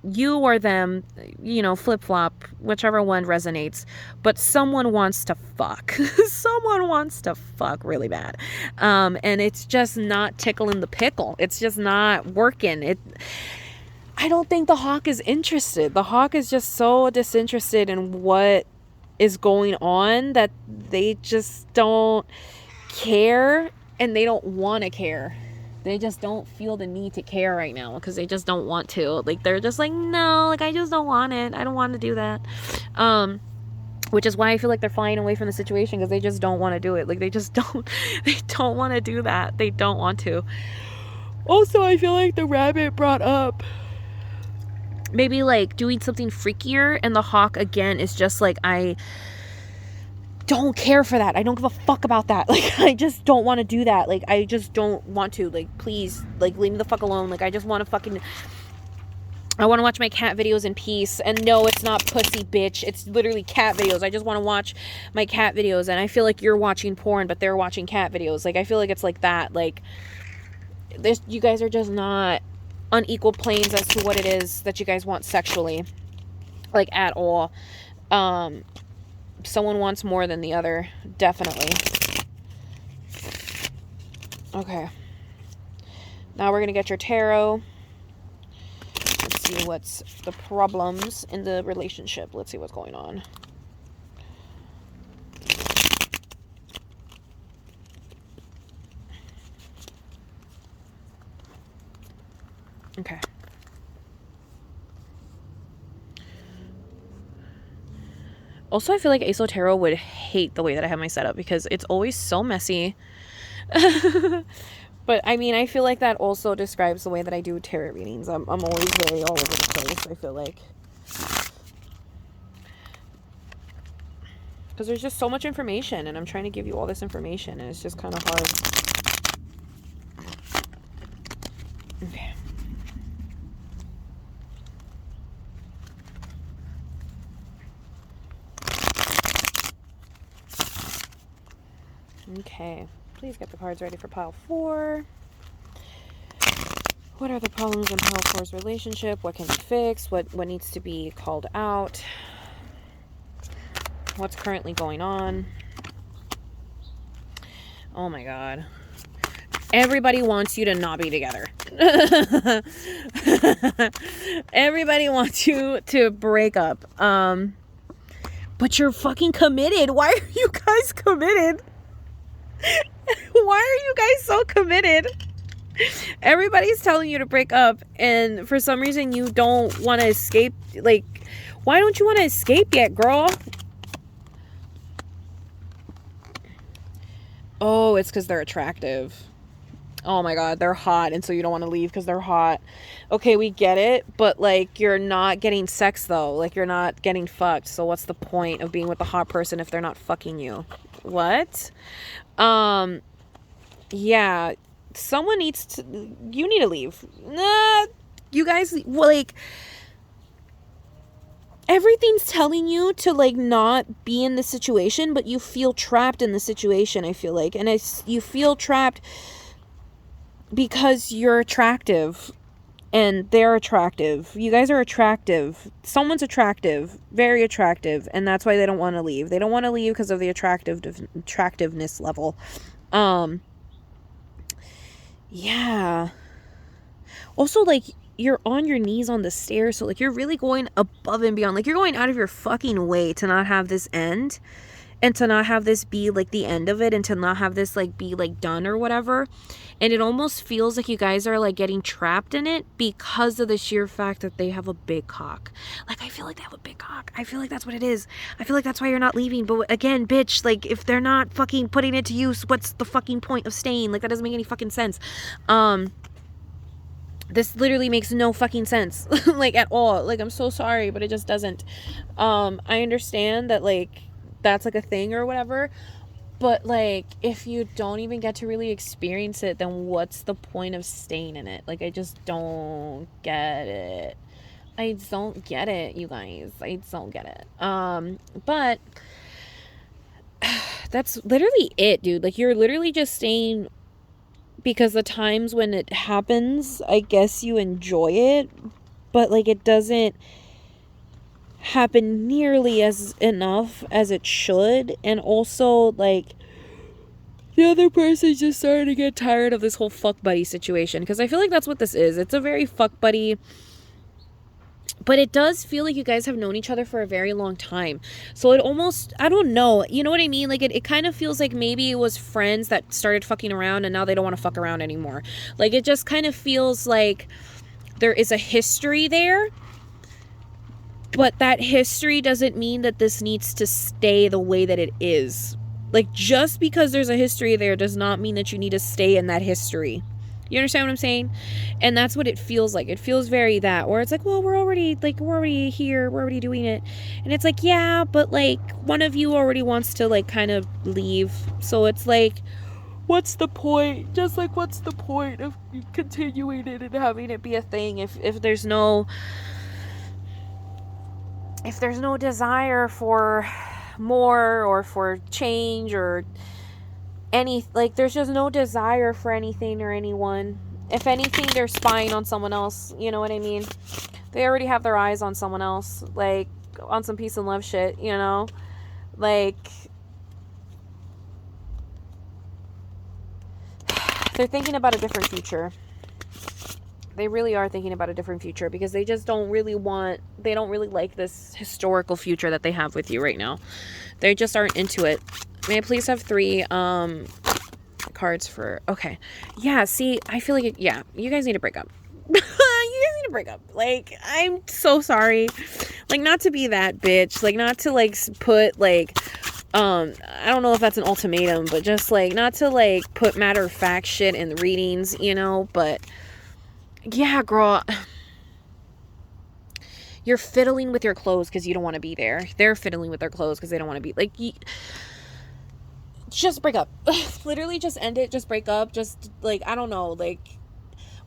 you or them, you know, flip-flop, whichever one resonates, but someone wants to fuck. Someone wants to fuck really bad. And it's just not tickling the pickle. It's just not working. I don't think the hawk is interested. The hawk is just so disinterested in what is going on that they just don't care, and they don't want to care. They just don't feel the need to care right now because they just don't want to. Like, they're just like, no, like, I just don't want it. I don't want to do that. Which is why I feel like they're flying away from the situation, because they just don't want to do it. Like, they don't want to do that. They don't want to. Also, I feel like the rabbit brought up maybe like doing something freakier, and the hawk again is just like, I don't care for that. I don't give a fuck about that. Like, I just don't want to do that. Like, I just don't want to. Like, please, like, leave me the fuck alone. Like, I just want to I want to watch my cat videos in peace. And no, it's not pussy, bitch. It's literally cat videos. I just want to watch my cat videos. And I feel like you're watching porn, but they're watching cat videos. Like, I feel like it's like that. Like, you guys are just not on equal planes as to what it is that you guys want sexually. Like, at all. Someone wants more than the other. Definitely. Okay. Now we're going to get your tarot. Let's see what's the problems in the relationship. Let's see what's going on. Okay. Also, I feel like Ace Tarot would hate the way that I have my setup because it's always so messy. But, I mean, I feel like that also describes the way that I do tarot readings. I'm always very all over the place, I feel like. Because there's just so much information, and I'm trying to give you all this information, and it's just kind of hard. Okay. Okay. Please get the cards ready for pile 4. What are the problems in pile 4's relationship? What can be fixed? What needs to be called out? What's currently going on? Oh my god. Everybody wants you to not be together. Everybody wants you to break up. But you're fucking committed. Why are you guys committed? Why are you guys so committed? Everybody's telling you to break up, and for some reason you don't want to escape. Like, why don't you want to escape yet, girl? Oh, it's because they're attractive. Oh my god, they're hot, and so you don't want to leave because they're hot. Okay, we get it, but like, you're not getting sex though. Like, you're not getting fucked. So what's the point of being with a hot person if they're not fucking you? What? Yeah, someone needs to. You need to leave. Nah, you guys, well, like, everything's telling you to like not be in the situation, but you feel trapped in the situation. I feel like, and you feel trapped because you're attractive and they're attractive. You guys are attractive. Someone's attractive, very attractive, and that's why they don't want to leave. They don't want to leave because of the attractiveness level. Yeah. Also, like, you're on your knees on the stairs, so like, you're really going above and beyond. Like, you're going out of your fucking way to not have this end, and to not have this be like the end of it, and to not have this like be like done or whatever. And it almost feels like you guys are like getting trapped in it because of the sheer fact that they have a big cock. Like, I feel like they have a big cock. I feel like that's what it is. I feel like that's why you're not leaving. But again, bitch, like, if they're not fucking putting it to use, what's the fucking point of staying? Like, that doesn't make any fucking sense. This literally makes no fucking sense. Like, at all. Like, I'm so sorry, but it just doesn't. I understand that, like, that's like a thing or whatever, but like, if you don't even get to really experience it, then what's the point of staying in it? Like, I just don't get it. I don't get it, you guys. I don't get it. But that's literally it, dude. Like, you're literally just staying because the times when it happens, I guess you enjoy it, but like, it doesn't happen nearly as enough as it should. And also, like, the other person's just starting to get tired of this whole fuck buddy situation, because I feel like that's what this is. It's a very fuck buddy, but it does feel like you guys have known each other for a very long time. So it almost, I don't know, you know what I mean? Like, it kind of feels like maybe it was friends that started fucking around and now they don't want to fuck around anymore. Like, it just kind of feels like there is a history there, but that history doesn't mean that this needs to stay the way that it is. Like, just because there's a history there does not mean that you need to stay in that history. You understand what I'm saying? And that's what it feels like. It feels very that, where it's like, well, we're already here, we're already doing it. And it's like, yeah, but like, one of you already wants to like kind of leave. So it's like, what's the point? Just like, what's the point of continuing it and having it be a thing if there's no desire for more or for change or any, like, there's just no desire for anything or anyone. If anything, they're spying on someone else, you know what I mean? They already have their eyes on someone else, like, on some peace and love shit, you know? Like, they're thinking about a different future. They really are thinking about a different future, because they just don't really like this historical future that they have with you right now. They just aren't into it. May I please have 3 cards for, okay. Yeah, see, I feel like, yeah, you guys need to break up. You guys need to break up. Like, I'm so sorry. Like, not to be that bitch. Like, not to, like, put, like, I don't know if that's an ultimatum, but just, like, not to, like, put matter-of-fact shit in the readings, you know, but yeah, girl, you're fiddling with your clothes because you don't want to be there. They're fiddling with their clothes because they don't want to be, like, just break up. Literally just end it. Just break up. Just, like, I don't know, like,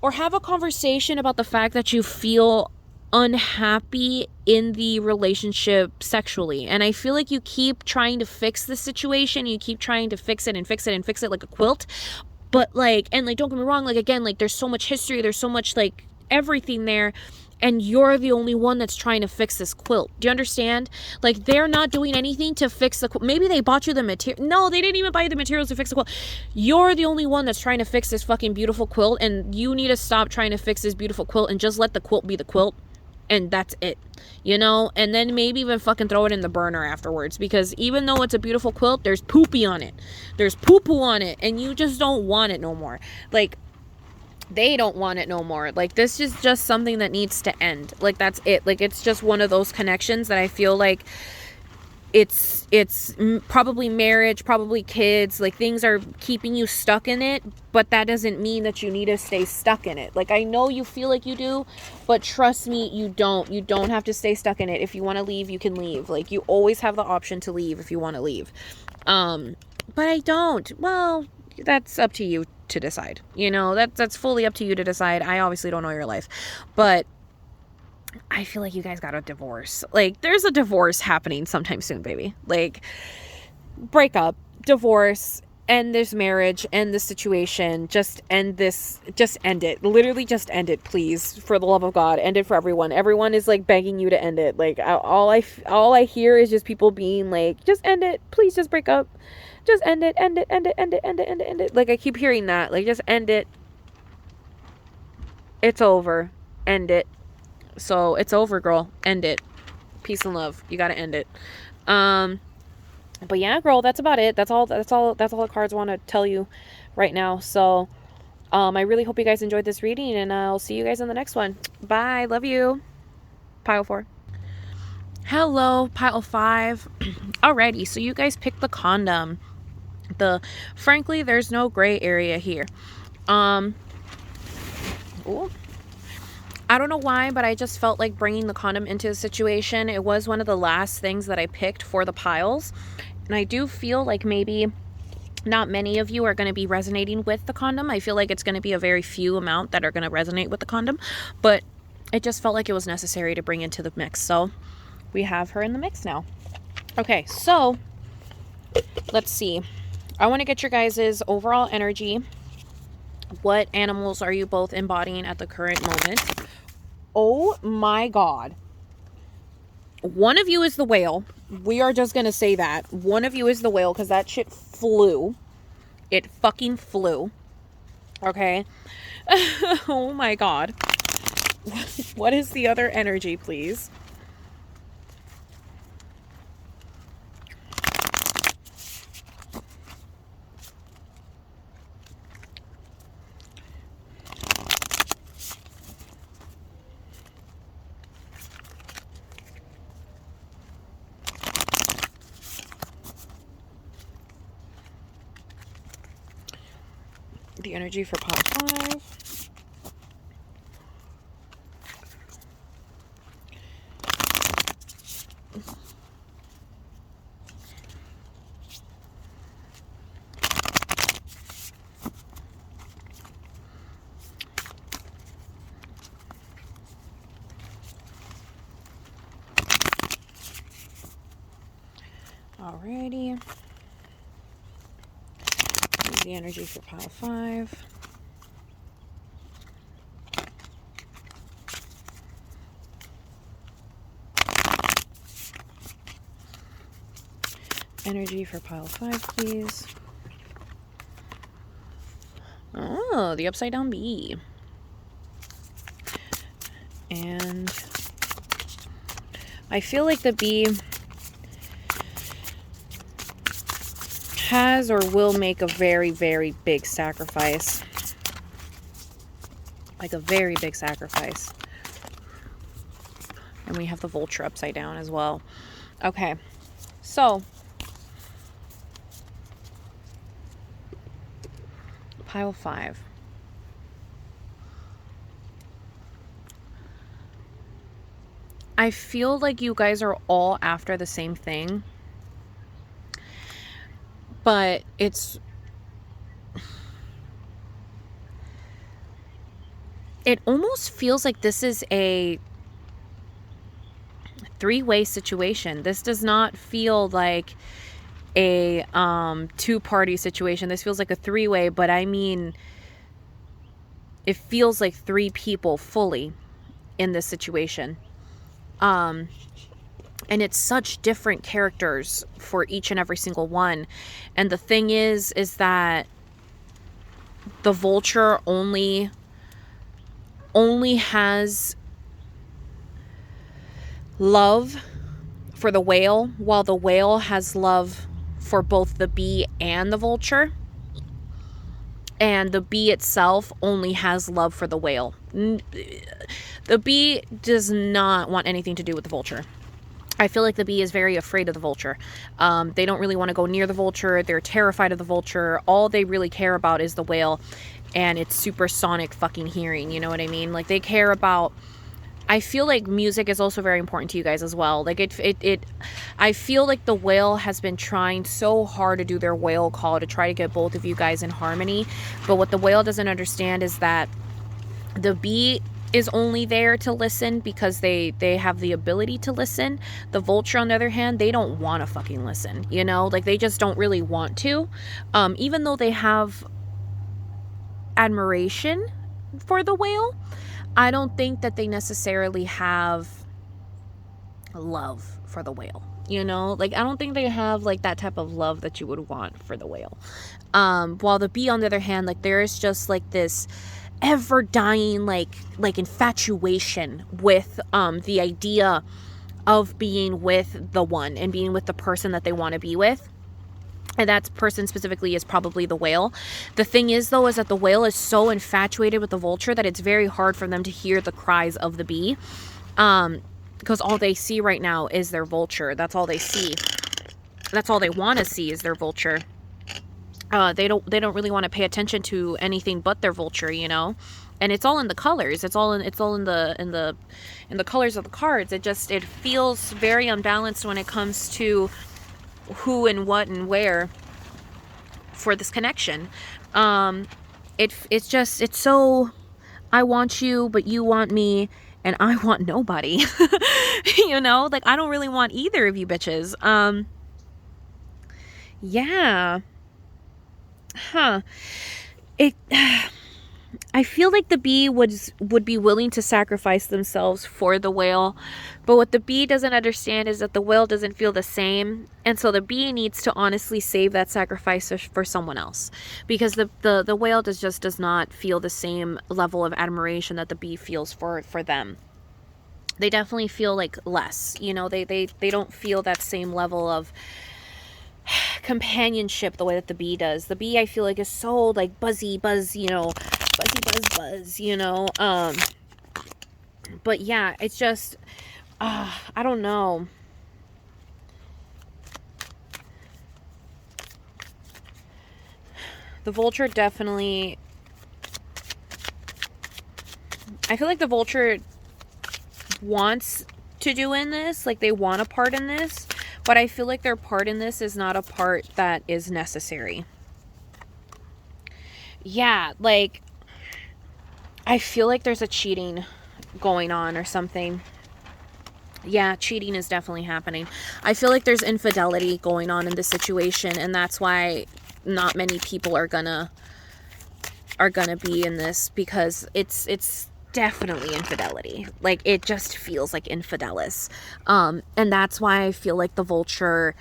or have a conversation about the fact that you feel unhappy in the relationship sexually. And I feel like you keep trying to fix the situation. You keep trying to fix it and fix it and fix it like a quilt. But like, and like, don't get me wrong, like, again, like, there's so much history, there's so much like everything there, and you're the only one that's trying to fix this quilt. Do you understand? Like, they're not doing anything to fix the quilt. Maybe they bought you the material. No, they didn't even buy you the materials to fix the quilt. You're the only one that's trying to fix this fucking beautiful quilt, and you need to stop trying to fix this beautiful quilt and just let the quilt be the quilt. And that's it, you know? And then maybe even fucking throw it in the burner afterwards, because even though it's a beautiful quilt, there's poopy on it. There's poo-poo on it, and you just don't want it no more. Like, they don't want it no more. Like, this is just something that needs to end. Like, that's it. Like, it's just one of those connections that I feel like it's probably marriage, probably kids, like, things are keeping you stuck in it, but that doesn't mean that you need to stay stuck in it. Like, I know you feel like you do, but trust me, you don't have to stay stuck in it. If you want to leave, you can leave. Like, you always have the option to leave if you want to leave. But I don't. Well, that's up to you to decide. You know, that's fully up to you to decide. I obviously don't know your life, but I feel like you guys got a divorce. Like, there's a divorce happening sometime soon, baby. Like, break up, divorce, end this marriage, end this situation. Just end this. Just end it. Literally just end it, please. For the love of God, end it for everyone. Everyone is like begging you to end it. Like, all I hear is just people being like, just end it. Please just break up. Just end it, end it, end it, end it, end it, end it, end it. Like, I keep hearing that. Like, just end it. It's over. End it. So it's over, girl. End it. Peace and love. You gotta end it. But yeah, girl, that's about it. That's all the cards want to tell you right now. So I really hope you guys enjoyed this reading, and I'll see you guys in the next one. Bye. Love you. Pile 4. Hello, pile 5. Alrighty, so you guys picked the condom. Frankly, there's no gray area here. Ooh. I don't know why, but I just felt like bringing the condom into the situation. It was one of the last things that I picked for the piles. And I do feel like maybe not many of you are going to be resonating with the condom. I feel like it's going to be a very few amount that are going to resonate with the condom. But it just felt like it was necessary to bring into the mix. So we have her in the mix now. Okay, so let's see. I want to get your guys' overall energy. What animals are you both embodying at the current moment? Oh my God. One of you is the whale. We are just going to say that. One of you is the whale because that shit flew. It fucking flew. Okay. Oh my God. What is the other energy, please? The energy for pile 5. Alrighty. The energy for pile 5. Energy for pile 5, please. Oh, the upside down bee. And I feel like the bee has or will make a very, very big sacrifice. Like a very big sacrifice. And we have the vulture upside down as well. Okay, so pile 5. I feel like you guys are all after the same thing. But it's it almost feels like this is a three-way situation. This does not feel like a two-party situation. This feels like a three-way, but I mean, it feels like three people fully in this situation. And it's such different characters for each and every single one. And the thing is that the vulture only has love for the whale, while the whale has love for both the bee and the vulture. And the bee itself only has love for the whale. The bee does not want anything to do with the vulture. I feel like the bee is very afraid of the vulture. They don't really want to go near the vulture. They're terrified of the vulture. All they really care about is the whale and its supersonic fucking hearing. You know what I mean? Like, they care about... I feel like music is also very important to you guys as well. Like, I feel like the whale has been trying so hard to do their whale call to try to get both of you guys in harmony. But what the whale doesn't understand is that the bee is only there to listen because they have the ability to listen. The vulture, on the other hand, they don't want to fucking listen, you know? Like, they just don't really want to. Even though they have admiration for the whale, I don't think that they necessarily have love for the whale, you know? Like, I don't think they have, like, that type of love that you would want for the whale. While the bee, on the other hand, like, there is just, like, this ever dying, like infatuation with, the idea of being with the one and being with the person that they want to be with. And that person specifically is probably the whale. The thing is, though, is that the whale is so infatuated with the vulture that it's very hard for them to hear the cries of the bee. Because all they see right now is their vulture. That's all they see. That's all they want to see is their vulture. They don't really want to pay attention to anything but their vulture, you know? And it's all in the colors. It's all in the colors of the cards. It feels very unbalanced when it comes to who and what and where for this connection. It's so, I want you, but you want me, and I want nobody. You know, like, I don't really want either of you bitches. Yeah. Huh. I feel like the bee would be willing to sacrifice themselves for the whale, but what the bee doesn't understand is that the whale doesn't feel the same, and so the bee needs to honestly save that sacrifice for someone else, because the whale does not feel the same level of admiration that the bee feels for them. They definitely feel like less, you know, they don't feel that same level of companionship the way that the bee does. The bee, I feel like, is so, like, buzzy buzz, you know, buzz, you know. But yeah, it's just, I don't know. The vulture definitely, I feel like the vulture wants to do in this, like, they want a part in this, but I feel like their part in this is not a part that is necessary. Yeah, like, I feel like there's a cheating going on or something. Yeah, cheating is definitely happening. I feel like there's infidelity going on in this situation, and that's why not many people are gonna be in this, because it's definitely infidelity. Like, it just feels like infidelis. And that's why I feel like the vulture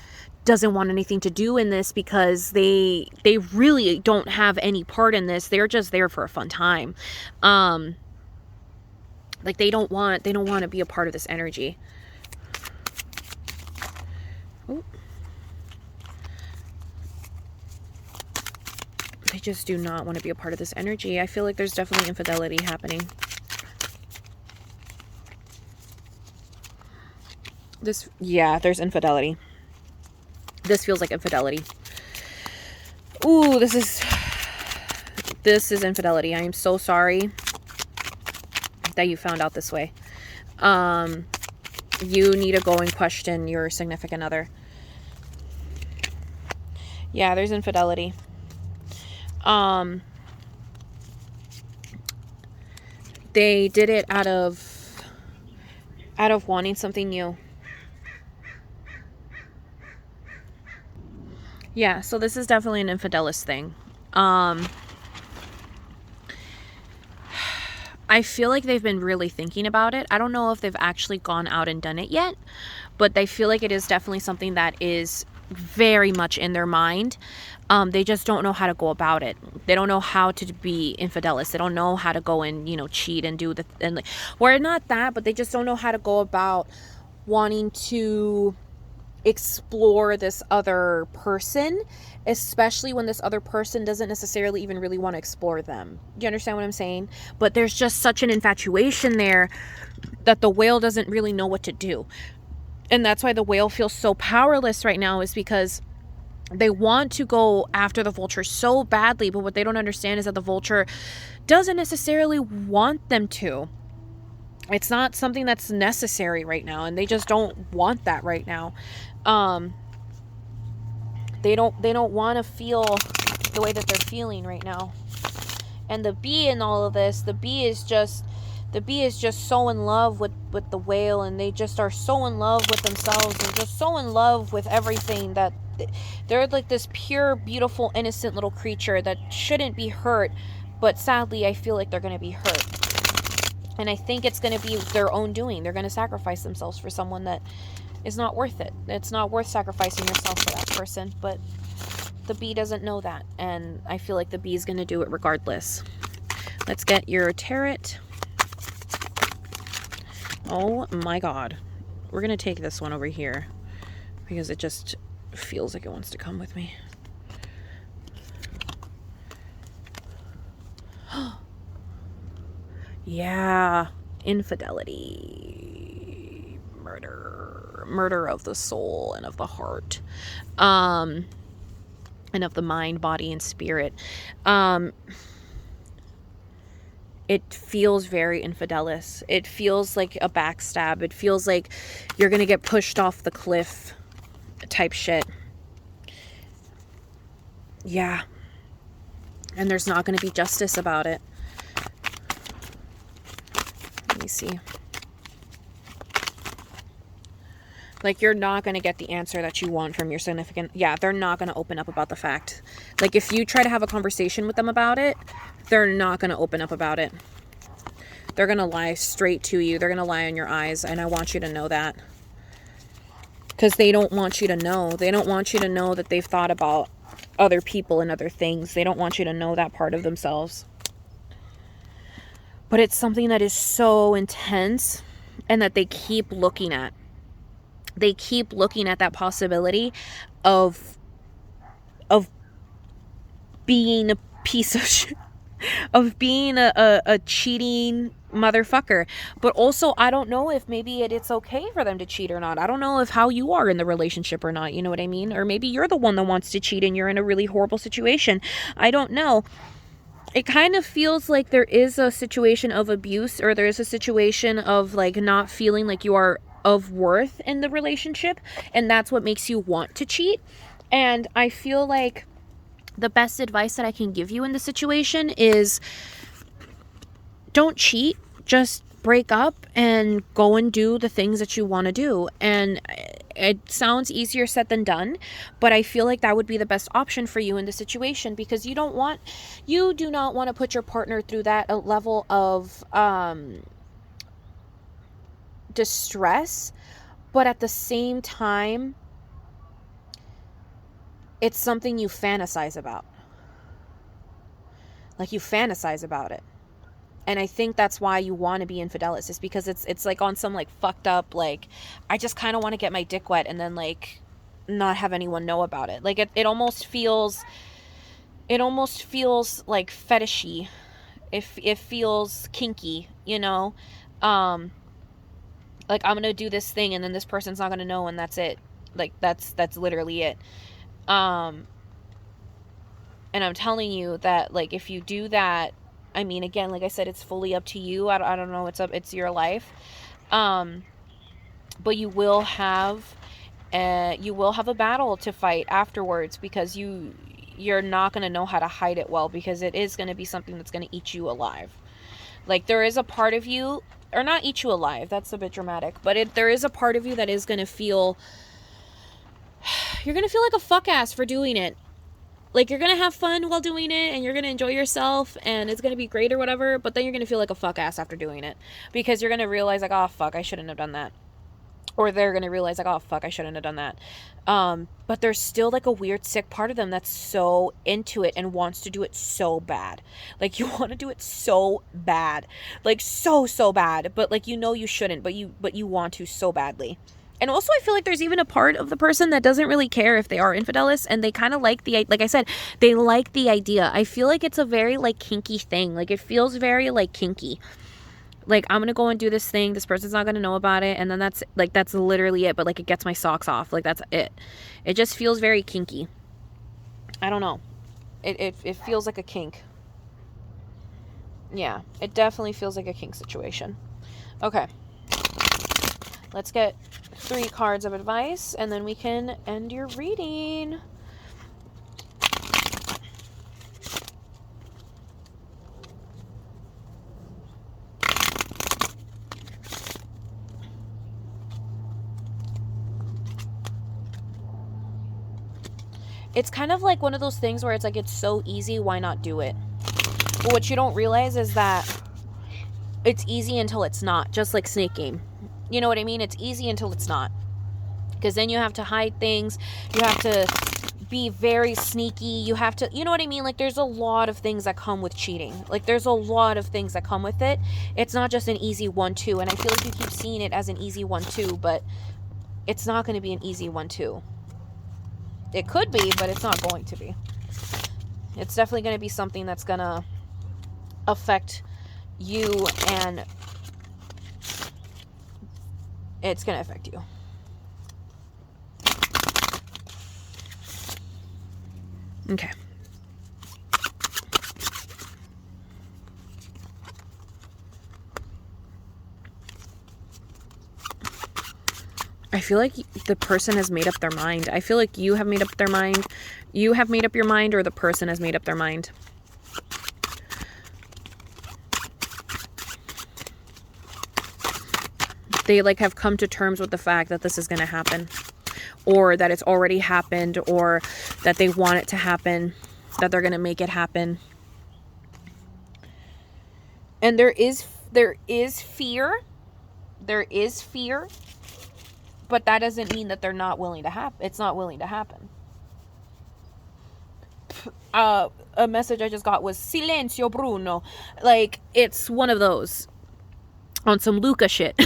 doesn't want anything to do in this, because they really don't have any part in this. They're just there for a fun time. Like, they don't want to be a part of this energy. Ooh. They just do not want to be a part of this energy. I feel like there's definitely infidelity happening. Yeah, there's infidelity. This feels like infidelity. Ooh, this is infidelity. I am so sorry that you found out this way. You need to go and question your significant other. Yeah, there's infidelity. They did it out of wanting something new. Yeah, so this is definitely an infidelis thing. I feel like they've been really thinking about it. I don't know if they've actually gone out and done it yet, but they feel like it is definitely something that is very much in their mind. They just don't know how to go about it. They don't know how to be infidelis. They don't know how to go and, cheat and do or not that, but they just don't know how to go about wanting to explore this other person, especially when this other person doesn't necessarily even really want to explore them. Do you understand what I'm saying? But there's just such an infatuation there that the whale doesn't really know what to do. And that's why the whale feels so powerless right now, is because they want to go after the vulture so badly, but what they don't understand is that the vulture doesn't necessarily want them to. It's not something that's necessary right now, and they just don't want that right now. They don't want to feel the way that they're feeling right now. And the bee in all of this, the bee is just so in love with the whale, and they just are so in love with themselves and just so in love with everything that they're like this pure, beautiful, innocent little creature that shouldn't be hurt, but sadly I feel like they're going to be hurt. And I think it's going to be their own doing. They're going to sacrifice themselves for someone that is not worth it. It's not worth sacrificing yourself for that person, but the bee doesn't know that, and I feel like the bee is going to do it regardless. Let's get your tarot. Oh my god. We're going to take this one over here because it just feels like it wants to come with me. Yeah, infidelity, murder of the soul and of the heart, and of the mind, body, and spirit. It feels very infidelis. It feels like a backstab. It feels like you're gonna get pushed off the cliff type shit. Yeah. And there's not gonna be justice about it. Let me see. Like, you're not going to get the answer that you want from your significant... Yeah, they're not going to open up about the fact. Like, if you try to have a conversation with them about it, they're not going to open up about it. They're going to lie straight to you. They're going to lie in your eyes, and I want you to know that. Because they don't want you to know. They don't want you to know that they've thought about other people and other things. They don't want you to know that part of themselves. But it's something that is so intense and that they keep looking at. They keep looking at that possibility of being a piece of shit, of being a cheating motherfucker. But also, I don't know if maybe it's okay for them to cheat or not. I don't know if how you are in the relationship or not. You know what I mean? Or maybe you're the one that wants to cheat and you're in a really horrible situation. I don't know. It kind of feels like there is a situation of abuse, or there is a situation of like not feeling like you are of worth in the relationship, and that's what makes you want to cheat. And I feel like the best advice that I can give you in this situation is don't cheat. Just break up and go and do the things that you want to do. And it sounds easier said than done, but I feel like that would be the best option for you in the situation, because you do not want to put your partner through that level of distress. But at the same time, it's something you fantasize about. Like, you fantasize about it. And I think that's why you want to be infidelis, is because it's like on some like fucked up, like, I just kind of want to get my dick wet and then like not have anyone know about it. Like it almost feels like fetishy. It feels kinky, you know? Like, I'm gonna do this thing and then this person's not gonna know, and that's it. Like, that's literally it. And I'm telling you that, like, if you do that, I mean, again, like I said, it's fully up to you. I don't know. It's your life. But you will have a battle to fight afterwards, because you're not going to know how to hide it well, because it is going to be something that's going to eat you alive. Like, there is a part of you, or not eat you alive, that's a bit dramatic, but there is a part of you that is going to feel, you're going to feel like a fuck ass for doing it. Like, you're going to have fun while doing it, and you're going to enjoy yourself, and it's going to be great or whatever, but then you're going to feel like a fuck ass after doing it. Because you're going to realize, like, oh, fuck, I shouldn't have done that. Or they're going to realize, like, oh, fuck, I shouldn't have done that. But there's still, like, a weird, sick part of them that's so into it and wants to do it so bad. Like, you want to do it so bad. Like, so bad. But, like, you know you shouldn't, but you want to so badly. And also, I feel like there's even a part of the person that doesn't really care if they are infidelis, and they kind of like like I said, they like the idea. I feel like it's a very, like, kinky thing. Like, it feels very, like, kinky. Like, I'm gonna go and do this thing, this person's not gonna know about it, and then that's literally it, but, like, it gets my socks off. Like, that's it. It just feels very kinky. I don't know. It feels like a kink. Yeah, it definitely feels like a kink situation. Okay. Let's get 3 cards of advice, and then we can end your reading. It's kind of like one of those things where it's like, it's so easy, why not do it? But what you don't realize is that it's easy until it's not, just like Snake Game. You know what I mean? It's easy until it's not. Because then you have to hide things. You have to be very sneaky. You have to, you know what I mean? Like, there's a lot of things that come with cheating. Like, there's a lot of things that come with it. It's not just an easy 1-2. And I feel like you keep seeing it as an easy 1-2, but it's not going to be an easy 1-2. It could be, but it's not going to be. It's definitely going to be something that's going to affect you, and it's going to affect you. Okay. I feel like the person has made up their mind. I feel like you have made up their mind. You have made up your mind, or the person has made up their mind. They, like, have come to terms with the fact that this is going to happen, or that it's already happened, or that they want it to happen, that they're going to make it happen. And there is fear. There is fear. But that doesn't mean that they're not willing to happen. It's not willing to happen. A message I just got was Silencio Bruno. Like, it's one of those. On some Luca shit.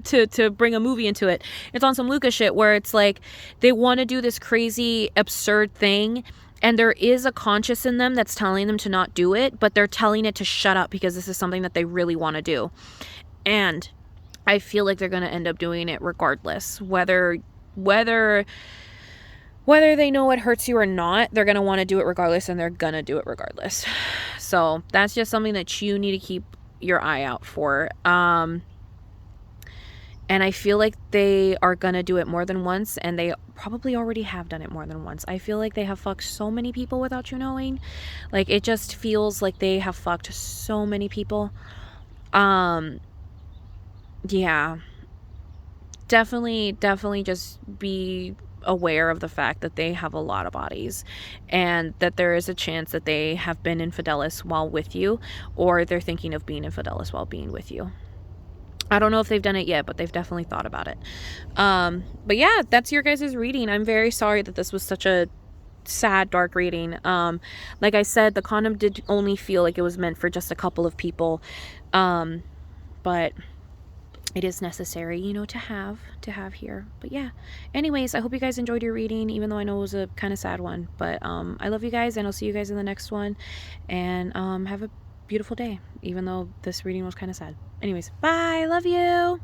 to bring a movie into it. It's on some Luca shit where it's like, they want to do this crazy, absurd thing, and there is a conscience in them that's telling them to not do it, but they're telling it to shut up because this is something that they really want to do. And I feel like they're going to end up doing it regardless. Whether they know it hurts you or not, they're going to want to do it regardless, and they're going to do it regardless. So that's just something that you need to keep your eye out for. And I feel like they are going to do it more than once, and they probably already have done it more than once. I feel like they have fucked so many people without you knowing. Like, it just feels like they have fucked so many people. Yeah, definitely just be aware of the fact that they have a lot of bodies, and that there is a chance that they have been infidelis while with you, or they're thinking of being infidelis while being with you. I don't know if they've done it yet, but they've definitely thought about it. But yeah, that's your guys' reading. I'm very sorry that this was such a sad, dark reading. Like I said, the condom did only feel like it was meant for just a couple of people. But it is necessary, you know, to have here. But yeah, anyways, I hope you guys enjoyed your reading, even though I know it was a kind of sad one. But I love you guys, and I'll see you guys in the next one. And have a beautiful day, even though this reading was kind of sad. Anyways, bye. Love you.